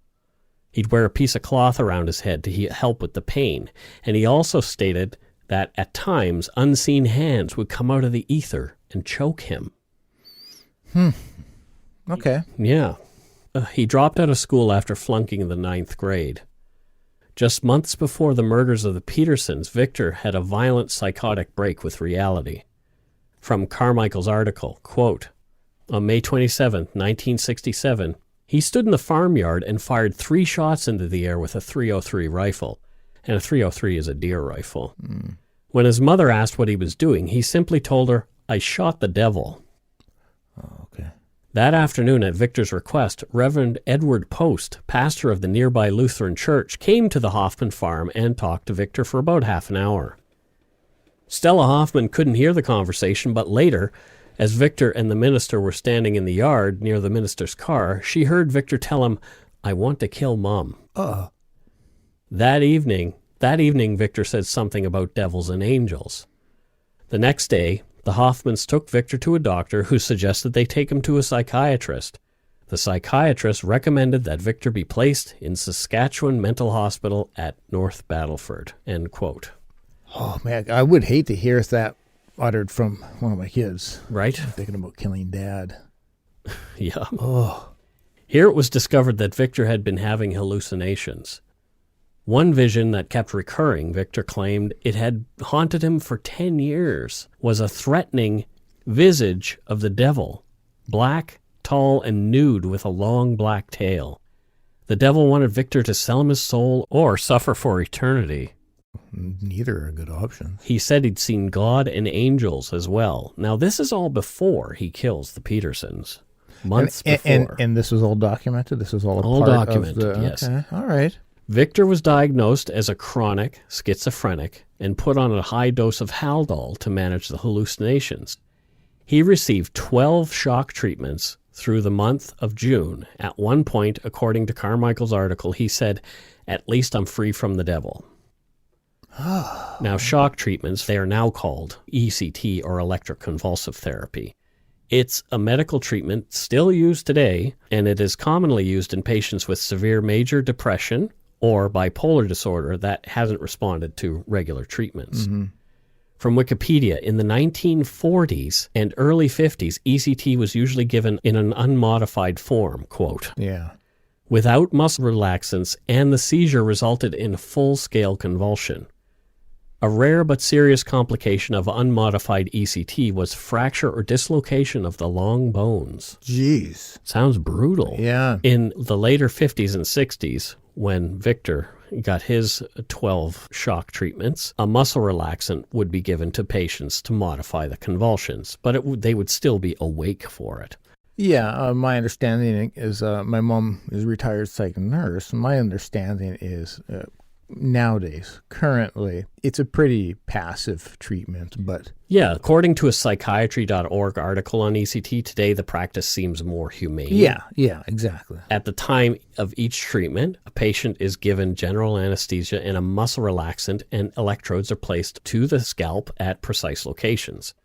He'd wear a piece of cloth around his head to help with the pain. And he also stated that at times unseen hands would come out of the ether and choke him. Okay. Yeah. He dropped out of school after flunking the 9th grade. Just months before the murders of the Petersons, Victor had a violent psychotic break with reality. From Carmichael's article, quote, "On May 27, 1967, he stood in the farmyard and fired 3 shots into the air with a .303 rifle. And a .303 is a deer rifle. When his mother asked what he was doing, he simply told her, 'I shot the devil.'" Oh, okay. That afternoon, at Victor's request, Reverend Edward Post, pastor of the nearby Lutheran church, came to the Hoffman farm and talked to Victor for about half an hour. Stella Hoffman couldn't hear the conversation, but later, As Victor and the minister were standing in the yard near the minister's car, she heard Victor tell him, "I want to kill Mom." That evening, Victor said something about devils and angels. The next day, the Hoffmans took Victor to a doctor who suggested they take him to a psychiatrist. The psychiatrist recommended that Victor be placed in Saskatchewan Mental Hospital at North Battleford. End quote. Oh, man, I would hate to hear that uttered from one of my kids. Right? I'm thinking about killing Dad. Yeah. Oh. Here it was discovered that Victor had been having hallucinations. One vision that kept recurring, Victor claimed it had haunted him for 10 years, was a threatening visage of the devil, black, tall, and nude with a long black tail. The devil wanted Victor to sell him his soul or suffer for eternity. Neither are good options. He said he'd seen God and angels as well. Now, this is all before he kills the Petersons. Months before. And this was all documented? This was all all part documented, of the... yes. Okay, all right. Victor was diagnosed as a chronic schizophrenic and put on a high dose of Haldol to manage the hallucinations. He received 12 shock treatments through the month of June. At one point, according to Carmichael's article, he said, "At least I'm free from the devil." Now, shock treatments, they are now called ECT or electroconvulsive therapy. It's a medical treatment still used today, and it is commonly used in patients with severe major depression or bipolar disorder that hasn't responded to regular treatments. Mm-hmm. From Wikipedia, in the 1940s and early 50s, ECT was usually given in an unmodified form, quote, Yeah. without muscle relaxants, and the seizure resulted in full-scale convulsion. A rare but serious complication of unmodified ECT was fracture or dislocation of the long bones. Jeez. Sounds brutal. Yeah. In the later 50s and 60s, when Victor got his 12 shock treatments, a muscle relaxant would be given to patients to modify the convulsions, but they would still be awake for it. Yeah, my understanding is my mom is a retired psych nurse. My understanding is nowadays, currently, it's a pretty passive treatment, but... Yeah, according to a psychiatry.org article on ECT today, the practice seems more humane. Yeah, exactly. At the time of each treatment, a patient is given general anesthesia and a muscle relaxant, and electrodes are placed to the scalp at precise locations.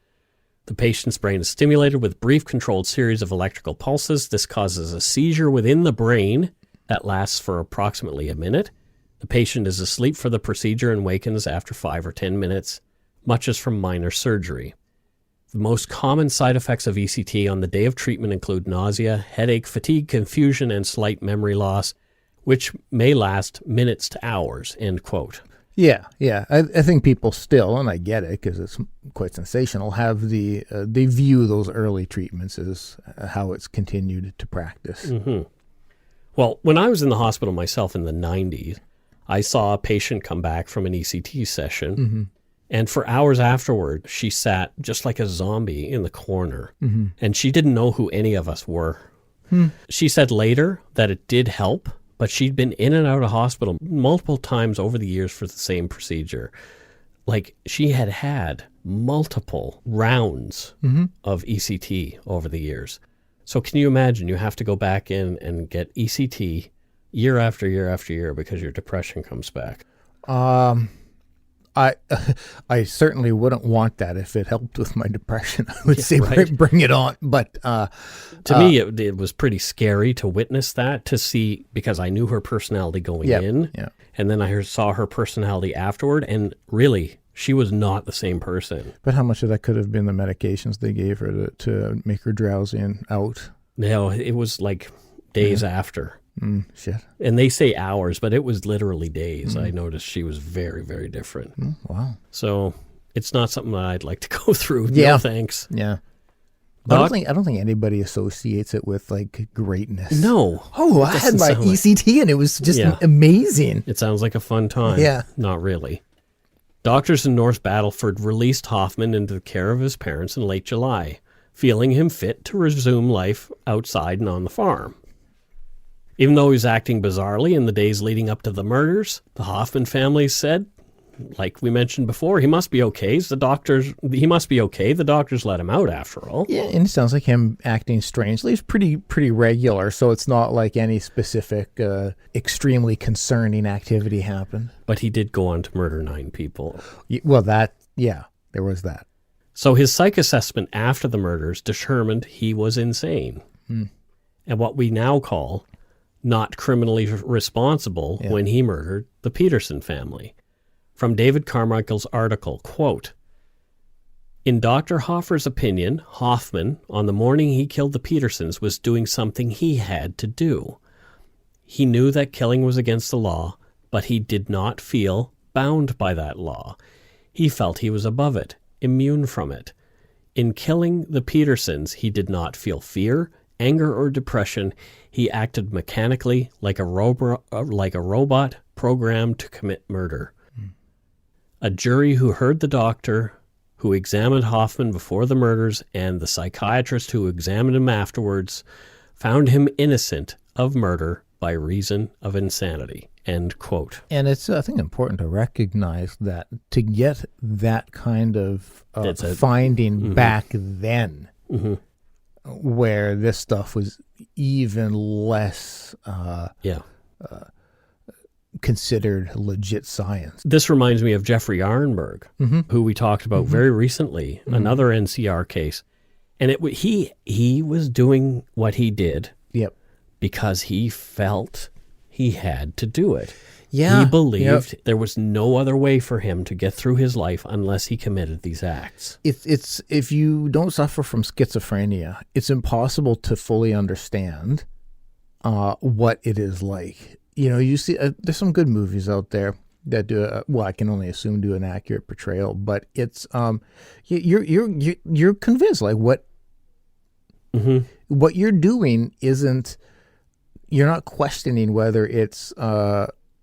The patient's brain is stimulated with brief controlled series of electrical pulses. This causes a seizure within the brain that lasts for approximately a minute. The patient is asleep for the procedure and wakens after 5 or 10 minutes, much as from minor surgery. The most common side effects of ECT on the day of treatment include nausea, headache, fatigue, confusion, and slight memory loss, which may last minutes to hours, end quote. Yeah. I think people still, and I get it because it's quite sensational, have they view those early treatments as how it's continued to practice. Mm-hmm. Well, when I was in the hospital myself in the 90s, I saw a patient come back from an ECT session, mm-hmm. and for hours afterward, she sat just like a zombie in the corner, mm-hmm. and she didn't know who any of us were. She said later that it did help, but she'd been in and out of hospital multiple times over the years for the same procedure. Like, she had had multiple rounds mm-hmm. of ECT over the years. So can you imagine you have to go back in and get ECT year after year after year because your depression comes back? I certainly wouldn't want that if it helped with my depression. I would say right. bring it on. But to me, it was pretty scary to witness that, to see, because I knew her personality going in, and then I saw her personality afterward, and really, she was not the same person. But how much of that could have been the medications they gave her to make her drowsy and out? No, it was like days after. Shit. And they say hours, but it was literally days. I noticed she was very, very different. Wow. So it's not something that I'd like to go through. Yeah. No thanks. Yeah. I don't think anybody associates it with like greatness. No. Oh, I had my ECT and it was just amazing. It sounds like a fun time. Yeah. Not really. Doctors in North Battleford released Hoffman into the care of his parents in late July, feeling him fit to resume life outside and on the farm. Even though he was acting bizarrely in the days leading up to the murders, the Hoffman family said like we mentioned before, he must be okay. He must be okay. The doctors let him out after all. Yeah, and it sounds like him acting strangely. It's pretty regular, so it's not like any specific extremely concerning activity happened. But he did go on to murder 9 people. Well, there was that. So his psych assessment after the murders determined he was insane. And what we now call not criminally responsible when he murdered the Peterson family. From David Carmichael's article, quote, "In Dr. Hoffer's opinion, Hoffman, on the morning he killed the Petersons, was doing something he had to do. He knew that killing was against the law, but he did not feel bound by that law. He felt he was above it, immune from it. In killing the Petersons, he did not feel fear, anger, or depression. He acted mechanically like a robot programmed to commit murder. A jury who heard the doctor who examined Hoffman before the murders and the psychiatrist who examined him afterwards found him innocent of murder by reason of insanity." End quote. And it's, I think, important to recognize that to get that kind of finding back then, where this stuff was even less considered legit science. This reminds me of Jeffrey Arnberg, who we talked about very recently, another NCR case. And he was doing what he did because he felt he had to do it. Yeah. He believed there was no other way for him to get through his life unless he committed these acts. It's if you don't suffer from schizophrenia, it's impossible to fully understand what it is like. You know, you see, there's some good movies out there that do, I can only assume do an accurate portrayal, but it's you're convinced like what you're doing isn't. You're not questioning whether it's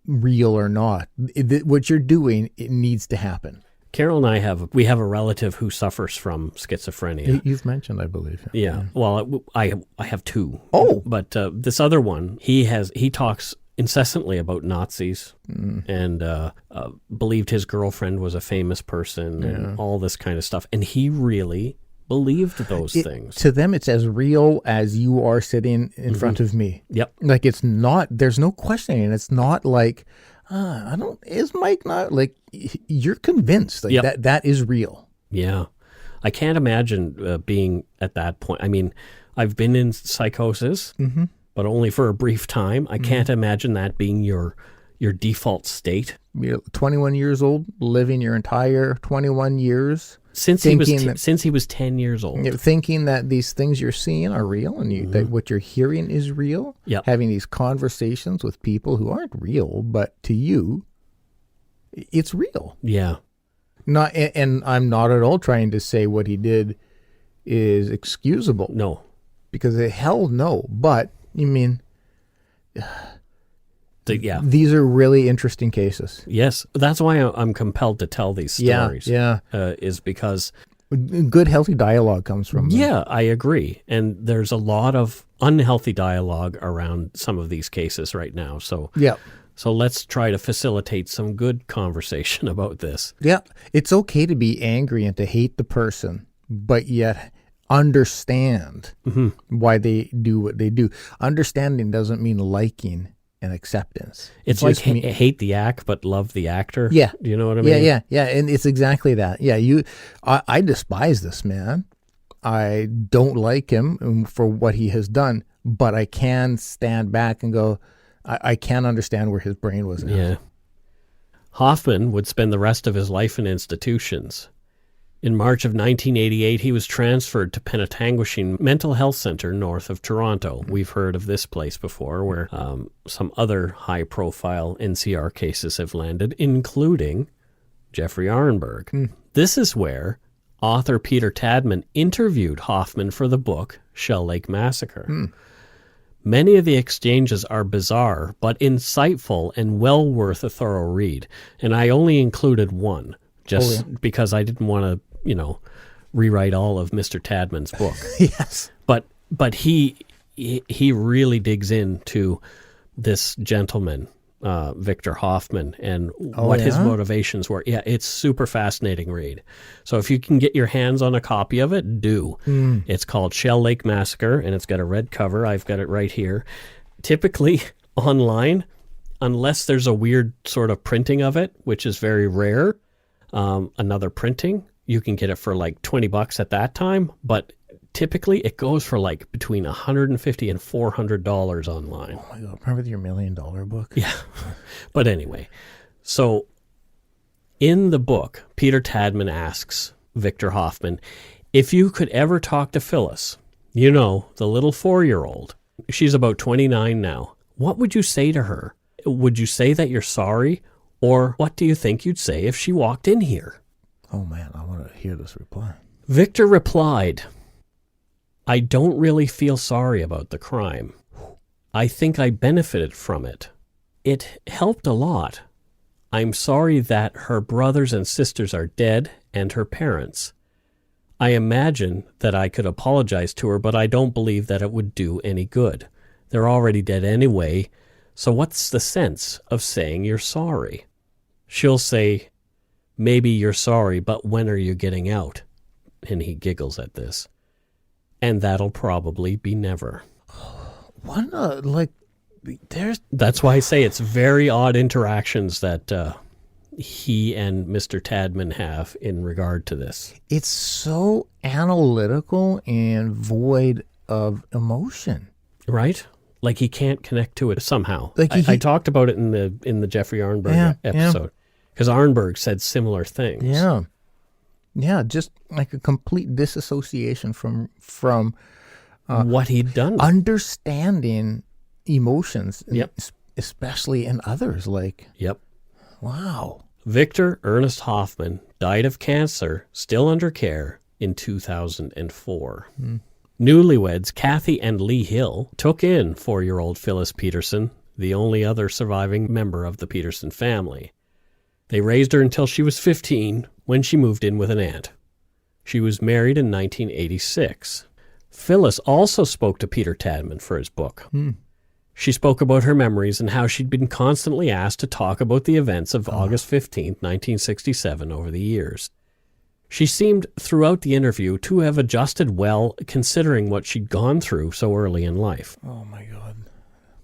real or not. What you're doing, it needs to happen. Carol and I have a relative who suffers from schizophrenia. You've mentioned, I believe. Yeah. Well, I have 2. Oh, but this other one, he talks incessantly about Nazis and believed his girlfriend was a famous person and all this kind of stuff. And he really believed those things. To them, it's as real as you are sitting in front of me. Yep. Like, it's not, there's no questioning. It's not like, is Mike not, like, you're convinced like that is real. Yeah. I can't imagine being at that point. I mean, I've been in psychosis, but only for a brief time. I can't imagine that being your default state. You're 21 years old, living your entire 21 years. Since he was 10 years old. Thinking that these things you're seeing are real and that what you're hearing is real. Yep. Having these conversations with people who aren't real, but to you, it's real. Yeah. And I'm not at all trying to say what he did is excusable. No. Because hell no. But, I mean... These are really interesting cases. Yes, that's why I'm compelled to tell these stories. Is because good, healthy dialogue comes from them. Yeah, I agree. And there's a lot of unhealthy dialogue around some of these cases right now. So let's try to facilitate some good conversation about this. Yeah, it's okay to be angry and to hate the person, but yet understand why they do what they do. Understanding doesn't mean liking and acceptance. It's like hate the act, but love the actor. Yeah. Do you know what I mean? Yeah. And it's exactly that. Yeah. I despise this man. I don't like him for what he has done, but I can stand back and go, I can understand where his brain was at. Yeah. Hoffman would spend the rest of his life in institutions. In March of 1988, he was transferred to Penetanguishene Mental Health Center north of Toronto. We've heard of this place before, where some other high-profile NCR cases have landed, including Jeffrey Arnberg. This is where author Peter Tadman interviewed Hoffman for the book Shell Lake Massacre. Many of the exchanges are bizarre, but insightful and well worth a thorough read. And I only included one, because I didn't want to, rewrite all of Mr. Tadman's book. Yes. But he really digs into this gentleman Victor Hoffman and what his motivations were. Yeah, it's super fascinating read. So if you can get your hands on a copy of it, do. It's called Shell Lake Massacre, and it's got a red cover. I've got it right here. Typically online, unless there's a weird sort of printing of it, which is very rare, another printing, you can get it for like $20 at that time, but typically it goes for like between $150 and $400 online. Oh my God, remember your $1 million book? Yeah. But anyway, so in the book, Peter Tadman asks Victor Hoffman, if you could ever talk to Phyllis, you know, the little 4-year-old, she's about 29 now, what would you say to her? Would you say that you're sorry? Or what do you think you'd say if she walked in here? Oh man, I want to hear this reply. Victor replied, I don't really feel sorry about the crime. I think I benefited from it. It helped a lot. I'm sorry that her brothers and sisters are dead and her parents. I imagine that I could apologize to her, but I don't believe that it would do any good. They're already dead anyway, so what's the sense of saying you're sorry? She'll say, maybe you're sorry, but when are you getting out? And he giggles at this. And that'll probably be never. That's why I say it's very odd interactions that he and Mr. Tadman have in regard to this. It's so analytical and void of emotion. Right? Like he can't connect to it somehow. Like I talked about it in the Jeffrey Arnberg episode. Because Arnberg said similar things. Yeah. Yeah, just like a complete disassociation from what he'd done. Understanding emotions, yep. Especially in others. Like, yep. Wow. Victor Ernest Hoffman died of cancer, still under care, in 2004. Newlyweds Kathy and Lee Hill took in 4-year-old Phyllis Peterson, the only other surviving member of the Peterson family. They raised her until she was 15 when she moved in with an aunt. She was married in 1986. Phyllis also spoke to Peter Tadman for his book. She spoke about her memories and how she'd been constantly asked to talk about the events of August 15, 1967 over the years. She seemed throughout the interview to have adjusted well considering what she'd gone through so early in life. Oh my God.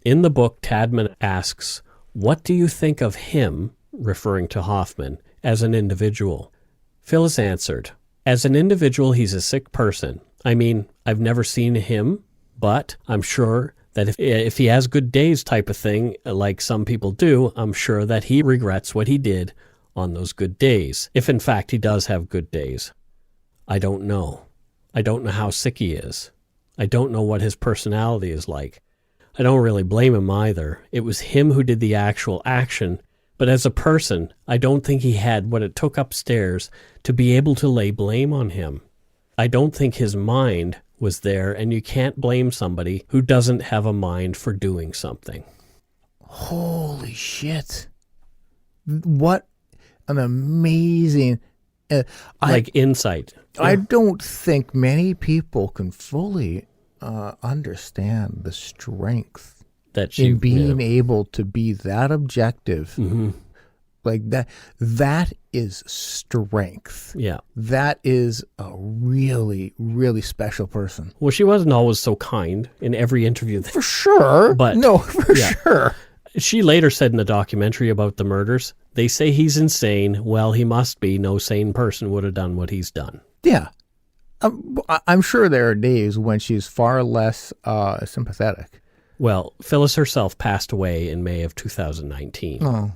In the book, Tadman asks, what do you think of him, referring to Hoffman, as an individual? Phyllis answered, as an individual, he's a sick person. I mean, I've never seen him, but I'm sure that if he has good days type of thing, like some people do, I'm sure that he regrets what he did on those good days, if in fact he does have good days. I don't know. I don't know how sick he is. I don't know what his personality is like. I don't really blame him either. It was him who did the actual action, but as a person, I don't think he had what it took upstairs to be able to lay blame on him. I don't think his mind was there, and you can't blame somebody who doesn't have a mind for doing something. Holy shit. What an amazing... insight. I don't think many people can fully understand the strength that in being able to be that objective. Mm-hmm. Like that is strength. Yeah. That is a really, really special person. Well, she wasn't always so kind in every interview. For sure. But no, for sure. She later said in the documentary about the murders, they say he's insane. Well, he must be. No sane person would have done what he's done. Yeah. I'm sure there are days when she's far less sympathetic. Well, Phyllis herself passed away in May of 2019. Oh.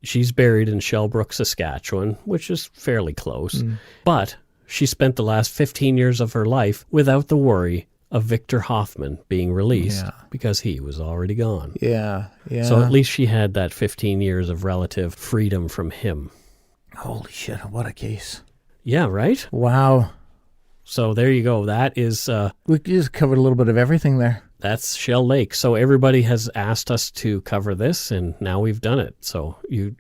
She's buried in Shell Lake, Saskatchewan, which is fairly close. But she spent the last 15 years of her life without the worry of Victor Hoffman being released because he was already gone. Yeah, yeah. So at least she had that 15 years of relative freedom from him. Holy shit, what a case. Yeah, right? Wow. So there you go. That is... we just covered a little bit of everything there. That's Shell Lake. So everybody has asked us to cover this, and now we've done it. So you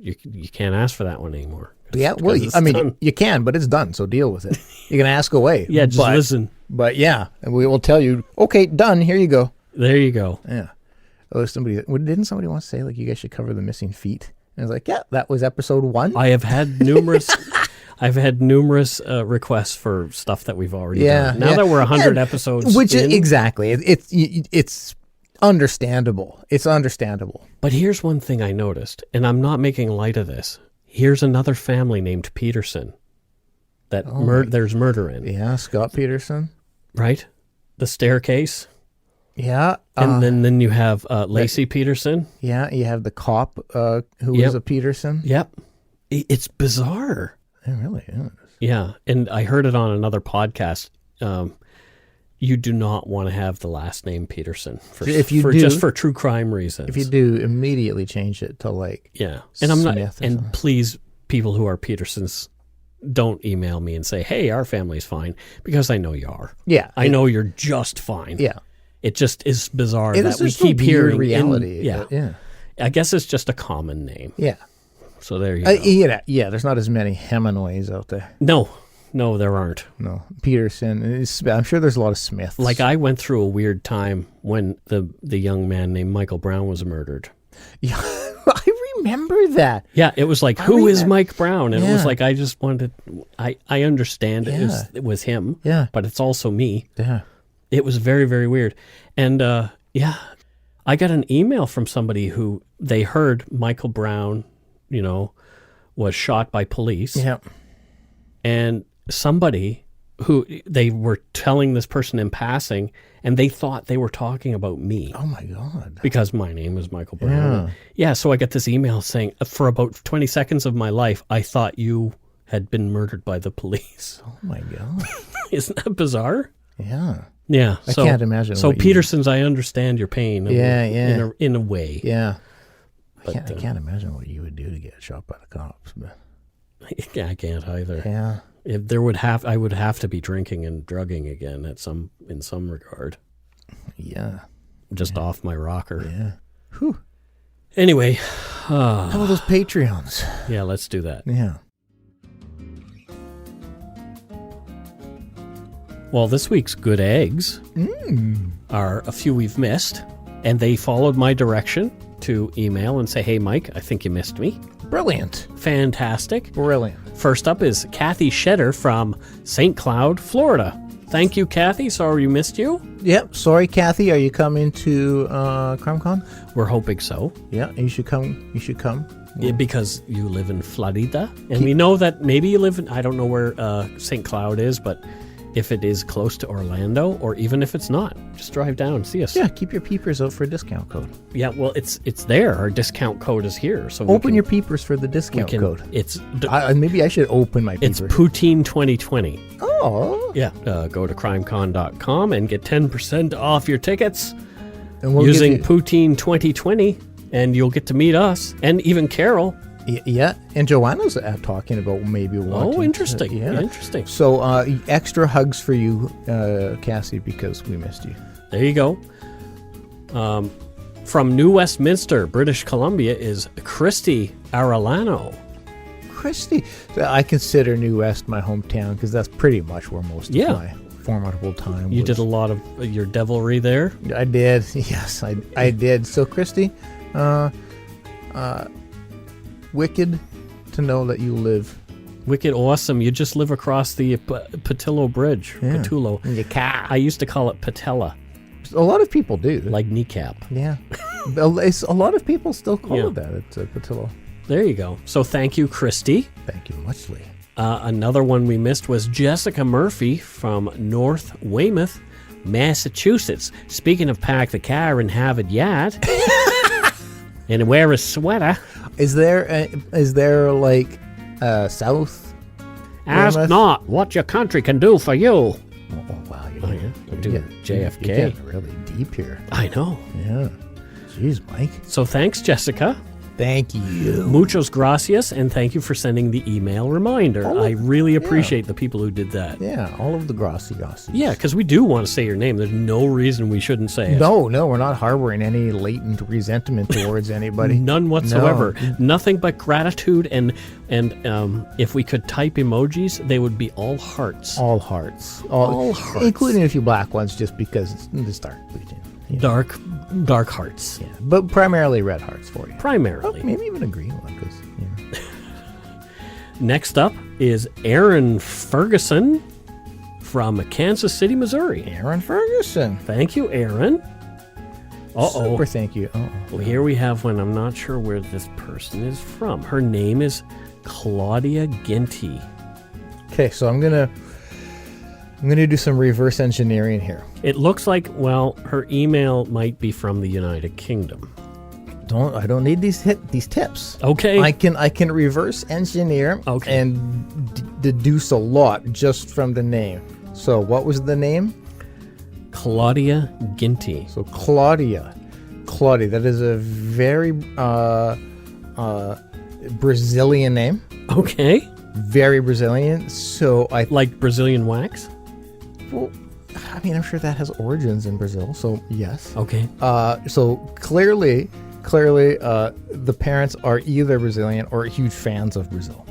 can't ask for that one anymore. Yeah, well, I mean, done. You can, but it's done, so deal with it. You can ask away. Yeah, just listen. But yeah, and we will tell you, okay, done, here you go. There you go. Yeah. Oh, didn't somebody once say like you guys should cover the missing feet? And I was like, yeah, that was episode 1. I have had numerous. I've had numerous requests for stuff that we've already done. Now that we're 100 episodes, exactly, it's understandable. It's understandable. But here's one thing I noticed, and I'm not making light of this. Here's another family named Peterson that there's murder in. Yeah, Scott Peterson. Right? The staircase. Yeah. And then you have Lacey Peterson. Yeah, you have the cop who was a Peterson. Yep. It's bizarre. It really is. Yeah, and I heard it on another podcast. You do not want to have the last name Peterson just for true crime reasons. If you do, immediately change it to like and I'm Smith not. And please, people who are Petersons, don't email me and say, "Hey, our family's fine," because I know you are. Yeah, I know you're just fine. Yeah, it just is bizarre that we keep hearing reality. Yeah. I guess it's just a common name. Yeah. So there you go. Yeah. There's not as many Hemingways out there. No, there aren't. No, Peterson. I'm sure there's a lot of Smiths. Like I went through a weird time when the young man named Michael Brown was murdered. Yeah, I remember that. Yeah, it was like, who is Mike Brown? And it was like, I just wanted. I understand it was him. Yeah, but it's also me. Yeah, it was very, very weird. And I got an email from somebody who they heard Michael Brown, was shot by police. Yeah, and somebody who they were telling this person in passing, and they thought they were talking about me. Oh my God. Because my name is Michael Brown. Yeah, so I got this email saying, for about 20 seconds of my life, I thought you had been murdered by the police. Oh my God. Isn't that bizarre? Yeah. Yeah. I can't imagine. So Petersons, I understand your pain. In a way. Yeah. But, I can't imagine what you would do to get shot by the cops. But I can't either. Yeah. If I would have to be drinking and drugging again in some regard. Yeah. Just off my rocker. Yeah. Whew. Anyway. How about those Patreons? Yeah, let's do that. Yeah. Well, this week's good eggs are a few we've missed, and they followed my direction to email and say, "Hey, Mike, I think you missed me." Brilliant. Fantastic. Brilliant. First up is Kathy Shedder from St. Cloud, Florida. Thank you, Kathy. Sorry we missed you. Yep. Sorry, Kathy. Are you coming to CrimeCon? We're hoping so. Yeah, you should come. You should come. Yeah, because you live in Florida. And we know that maybe you live in, I don't know where St. Cloud is, but if it is close to Orlando, or even if it's not, just drive down and see us. Yeah, keep your peepers out for a discount code. Yeah, well, it's there. Our discount code is here. So open your peepers for the discount code. Maybe I should open my peepers. It's Poutine 2020. Oh. Yeah. Go to crimecon.com and get 10% off your tickets and using Poutine 2020, and you'll get to meet us and even Carol. Yeah, and Joanna's talking about maybe wanting. Oh, interesting. Interesting. So extra hugs for you, Cassie, because we missed you. There you go. From New Westminster, British Columbia, is Christy Arellano. Christy. I consider New West my hometown because that's pretty much where most of my formidable time You did a lot of your devilry there? I did. Yes, I did. So, Christy, wicked to know that you live. Wicked awesome. You just live across the Patillo Bridge. Yeah. Patullo. I used to call it patella. A lot of people do. Like kneecap. Yeah. A lot of people still call it that. It's Patillo. There you go. So thank you, Christy. Thank you muchly. Another one we missed was Jessica Murphy from North Weymouth, Massachusetts. Speaking of park the car and have it yard and wear a sweater. Is there like South? Ask Weymouth? not what your country can do for you. Oh wow! I'm doing JFK. You're getting really deep here. I know. Yeah. Jeez, Mike. So thanks, Jessica. Thank you. Muchos gracias, and thank you for sending the email reminder. I really appreciate the people who did that. Yeah, all of the gracias. Yeah, because we do want to say your name. There's no reason we shouldn't say it. No, we're not harboring any latent resentment towards anybody. None whatsoever. No. Nothing but gratitude, and if we could type emojis, they would be all hearts. All hearts. All hearts. Including a few black ones, just because it's dark. Dark Dark hearts. Yeah, but primarily red hearts for you. Primarily. Oh, maybe even a green one, because Next up is Aaron Ferguson from Kansas City, Missouri. Aaron Ferguson. Thank you, Aaron. Uh-oh. Super thank you. Well, here we have one. I'm not sure where this person is from. Her name is Claudia Ginty. Okay, so I'm gonna do some reverse engineering here. It looks like, well, her email might be from the United Kingdom. I don't need these tips. Okay. I can reverse engineer and deduce a lot just from the name. So what was the name? Claudia Ginty. So Claudia, that is a very Brazilian name. Okay. Very Brazilian. So I Like Brazilian wax? well, I mean, I'm sure that has origins in Brazil. So yes. Okay. So clearly, the parents are either Brazilian or huge fans of Brazil.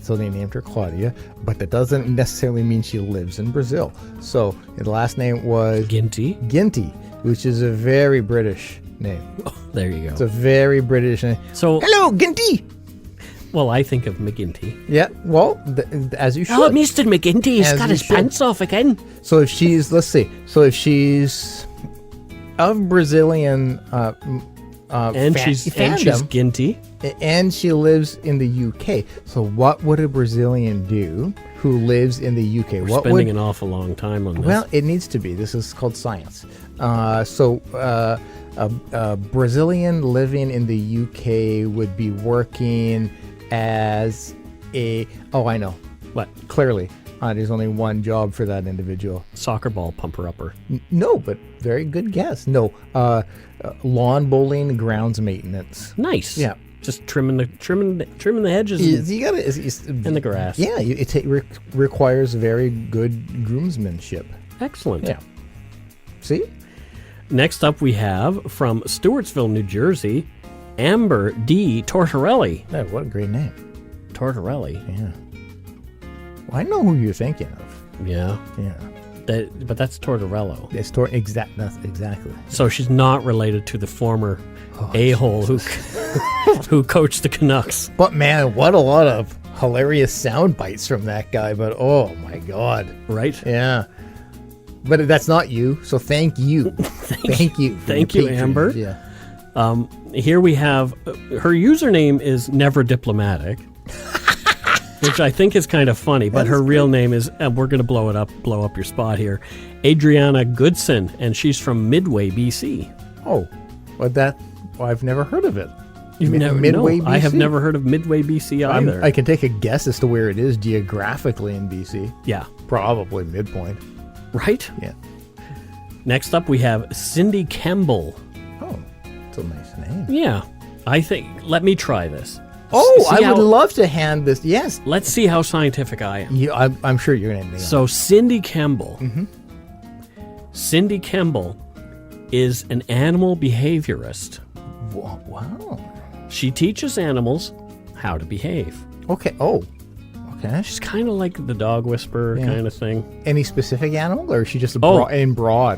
So they named her Claudia, but that doesn't necessarily mean she lives in Brazil. So the last name was Ginty, which is a very British name. Oh, there you go. It's a very British name. So, hello, Ginty. well, I think of McGinty. Yeah, well, as you should. Oh, Mr. McGinty, he's As got you his should. pants off again. So if she's, let's see. So if she's of Brazilian And she's Ginty. and she lives in the UK. So what would a Brazilian do who lives in the UK? We're What spending would, an awful long time on this. well, it needs to be. This is called science. A Brazilian living in the UK would be working as a... Oh, I know. What? Clearly. There's only one job for that individual. Soccer ball pumper-upper. No, but very good guess. No. Lawn bowling, grounds maintenance. Nice. Yeah. Just trimming the hedges You gotta... and the grass. Yeah, it requires very good groomsmanship. Excellent. Yeah. See? Next up we have, from Stewartsville, New Jersey, Amber D. Tortorelli. Yeah, what a great name. Tortorelli. Yeah. Well, I know who you're thinking of. Yeah. Yeah. But that's Tortorello. That's exactly. So she's not related to the former a-hole who coached the Canucks. But man, what a lot of hilarious sound bites from that guy. But oh my God. Right? Yeah. But that's not you, so thank you. Thank you. Thank you, Amber. Yeah. Here we have, her username is Never Diplomatic, which I think is kind of funny, but her real name is, we're going to blow up your spot here, Adriana Goodson, and she's from Midway, BC. Oh, well, I've never heard of it. You've never Midway, no, BC? I have never heard of Midway, BC either. I can take a guess as to where it is geographically in BC. Yeah. Probably midpoint. Right? Yeah. Next up, we have Cindy Campbell. Oh, it's a nice name. Yeah. Let me try this. Oh, I would love to hand this. Yes. Let's see how scientific I am. I'm sure you're going to nail it. So Cindy Campbell. Mm-hmm. Cindy Campbell is an animal behaviorist. Wow. She teaches animals how to behave. Okay. Oh, okay. She's kind of like the dog whisperer kind of thing. Any specific animal, or is she just broad?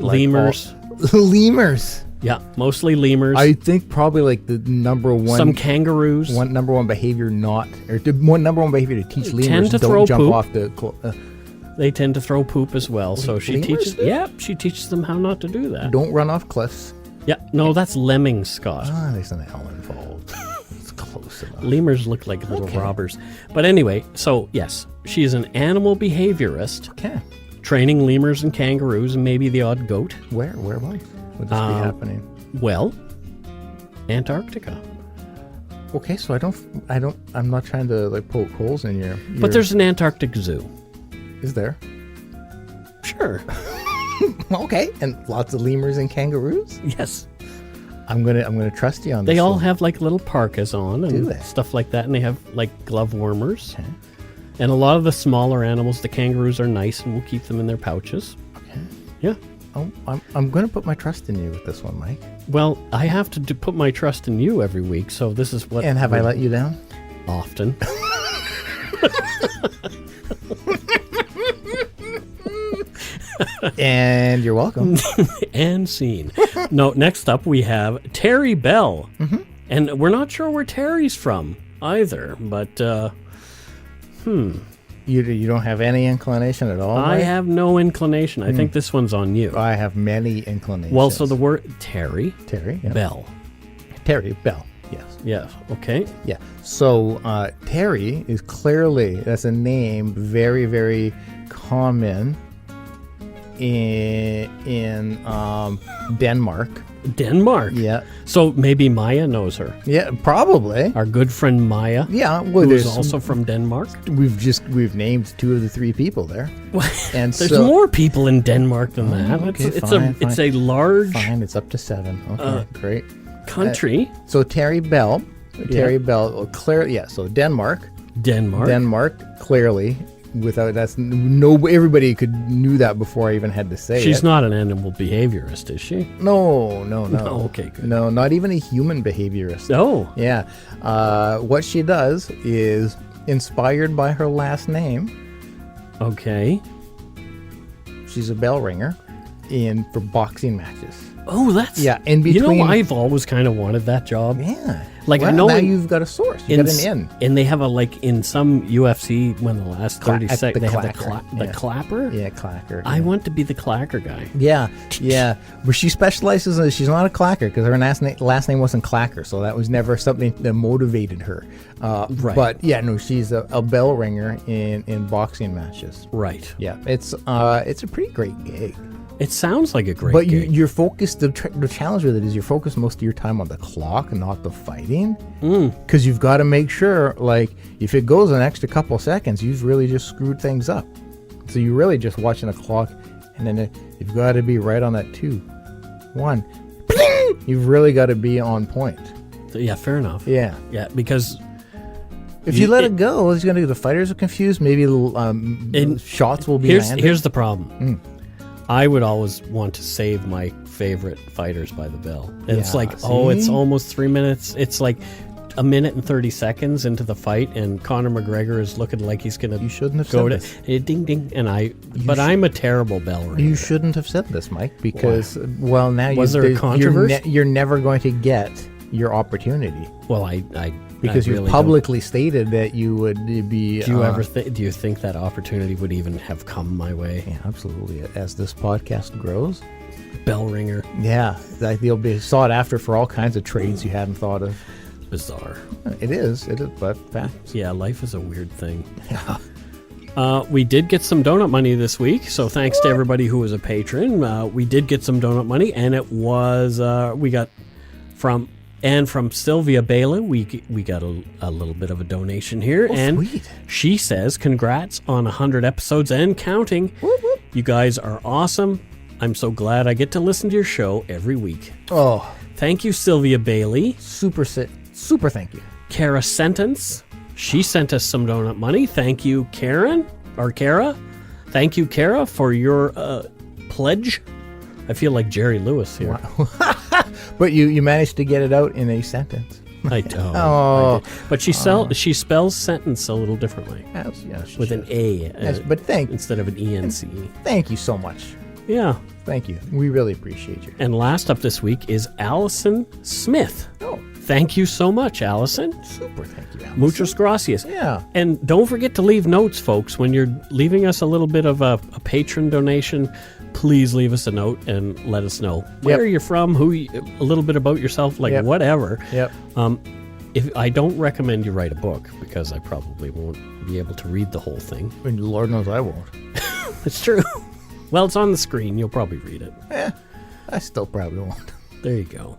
Like lemurs. Lemurs. Yeah, mostly lemurs. I think probably like the number one. Some kangaroos. Number one behavior to teach lemurs tend to don't throw jump poop. off the. They tend to throw poop as well. So she lemurs teaches. do? Yeah, she teaches them how not to do that. Don't run off cliffs. Yeah, no, that's lemmings, Scott. There's an L involved. It's close enough. Lemurs look like little robbers. But anyway, so yes, she is an animal behaviorist. Okay. Training lemurs and kangaroos and maybe the odd goat. Whereabouts would this be happening? Well, Antarctica. Okay, so I'm not trying to like poke holes in your But there's an Antarctic zoo. Is there? Sure. Okay, and lots of lemurs and kangaroos. Yes. I'm gonna trust you on this. They all one. have like little parkas on Do and they? stuff like that, and they have like glove warmers. Okay. And a lot of the smaller animals, the kangaroos are nice, and we'll keep them in their pouches. Okay. Yeah. Oh, I'm gonna put my trust in you with this one, Mike. Well, I have to put my trust in you every week, so this is what. And have I let you down? Often. And you're welcome. And scene. No, next up we have Terry Bell. Mm-hmm. And we're not sure where Terry's from either, but You don't have any inclination at all? I Mike? have no inclination. I think this one's on you. I have many inclinations. Well, so the word Terry yeah. Bell. Terry Bell, yes. Yeah, okay. Yeah. So Terry is clearly, that's a name very, very common in Denmark. Denmark. Yeah. So maybe Maya knows her. Yeah, probably. Our good friend Maya. Yeah. Well, who's there's also from Denmark. We've named 2 of the 3 people there. And There's so, more people in Denmark than that. okay, It's a large Fine, it's up to 7. Okay, great. country. So Terry Bell, so Denmark, clearly, everybody knew that before I even had to say it. She's not an animal behaviorist, is she? No. Okay, good. No, not even a human behaviorist. Oh. Yeah. What she does is inspired by her last name. Okay. She's a bell ringer for boxing matches. Oh, that's... Yeah, in between... I've always kind of wanted that job. Yeah. Like, well, I know... now you've got a source. You've got an in. And they have in some UFC, when the last 30 seconds, they have the clapper? Yeah, clacker. I want to be the clacker guy. Yeah. But she specializes in... She's not a clacker, because her last name wasn't Clacker, so that was never something that motivated her. Right. But, yeah, no, she's a bell ringer in boxing matches. Right. Yeah, it's a pretty great gig. It sounds like a great But gig. you're focused, the challenge with it is you're focused most of your time on the clock and not the fighting. Because you've got to make sure, if it goes an extra couple seconds, you've really just screwed things up. So you're really just watching the clock, and then you've got to be right on that 2, 1. You've really got to be on point. Yeah, fair enough. Yeah. Yeah, because... If you let it go, it's going to the fighters are confused. Maybe shots will be landed. Here's the problem. I would always want to save my favorite fighters by the bell. And it's it's almost 3 minutes. It's like a minute and 30 seconds into the fight, and Conor McGregor is looking like he's going to... You shouldn't have go said to this. Ding, ding. And I'm a terrible bell ringer. You shouldn't have said this, Mike, because, now Was there a controversy? You're never going to get your opportunity. Well, Because you publicly stated that you would be... Do you think that opportunity would even have come my way? Yeah, absolutely. As this podcast grows. Bell ringer. Yeah. You'll be sought after for all kinds of trades you hadn't thought of. Bizarre. It is, but facts. Yeah, life is a weird thing. Yeah. We did get some donut money this week, so thanks to everybody who was a patron. We did get some donut money, and it was... we got from Sylvia Bailey, we got a little bit of a donation here. Sweet. She says, congrats on 100 episodes and counting. Whoop, whoop. You guys are awesome. I'm so glad I get to listen to your show every week. Oh. Thank you, Sylvia Bailey. Super thank you. Kara Sentence, she sent us some donut money. Thank you, Kara. Thank you, Kara, for your pledge. I feel like Jerry Lewis here. Wow. But you managed to get it out in a sentence. I don't. Oh. But she spells sentence a little differently. Yes, with an A. Yes, but instead of an ENCE. Thank you so much. Yeah. Thank you. We really appreciate you. And last up this week is Allison Smith. Oh. Thank you so much, Allison. Super thank you, Allison. Muchas gracias. Yeah. And don't forget to leave notes, folks. When you're leaving us a little bit of a patron donation, please leave us a note and let us know where you're from, a little bit about yourself, whatever. Yep. If I don't recommend you write a book, because I probably won't be able to read the whole thing. And Lord knows I won't. It's true. Well, it's on the screen. You'll probably read it. Yeah, I still probably won't. There you go.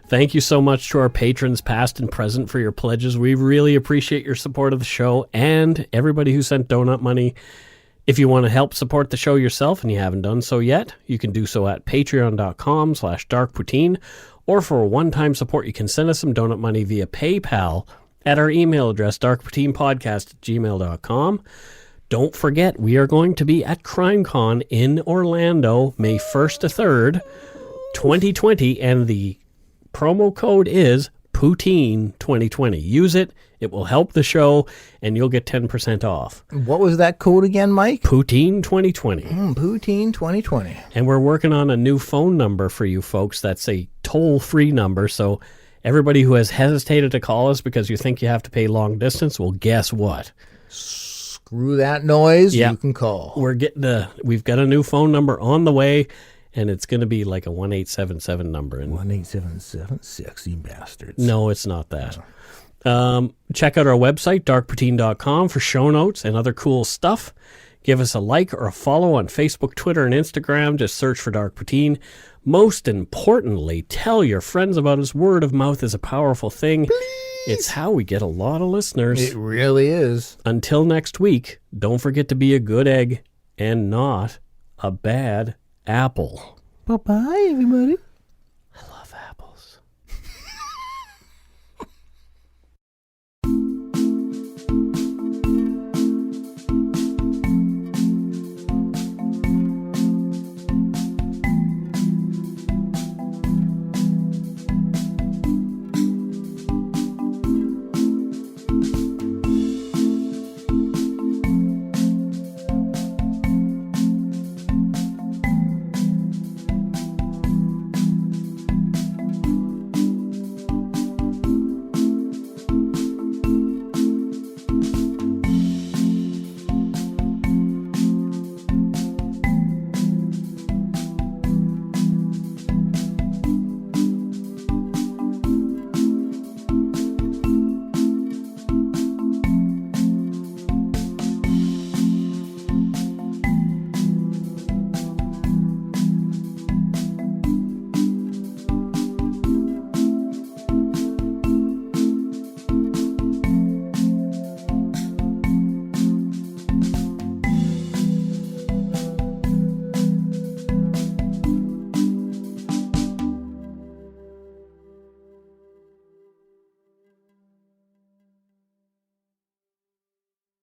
Thank you so much to our patrons, past and present, for your pledges. We really appreciate your support of the show, and everybody who sent donut money. If you want to help support the show yourself and you haven't done so yet, you can do so at patreon.com/darkpoutine, or for a one-time support, you can send us some donut money via PayPal at our email address, darkpoutine@gmail.com. Don't forget, we are going to be at CrimeCon in Orlando, May 1st to 3rd, 2020, and the promo code is Poutine 2020. Use it. It will help the show, and you'll get 10% off. What was that code again, Mike? Poutine 2020. Poutine 2020. And we're working on a new phone number for you folks. That's a toll-free number, so everybody who has hesitated to call us because you think you have to pay long distance, well, guess what? Screw that noise. Yeah. You can call. We've got a new phone number on the way, and it's going to be like a 1877 number. 1877, sexy bastards. No, it's not that. Check out our website, darkpoutine.com, for show notes and other cool stuff. Give us a like or a follow on Facebook, Twitter, and Instagram. Just search for Dark Poutine. Most importantly, tell your friends about us. Word of mouth is a powerful thing. Please. It's how we get a lot of listeners. It really is. Until next week, don't forget to be a good egg and not a bad apple. Bye-bye, everybody.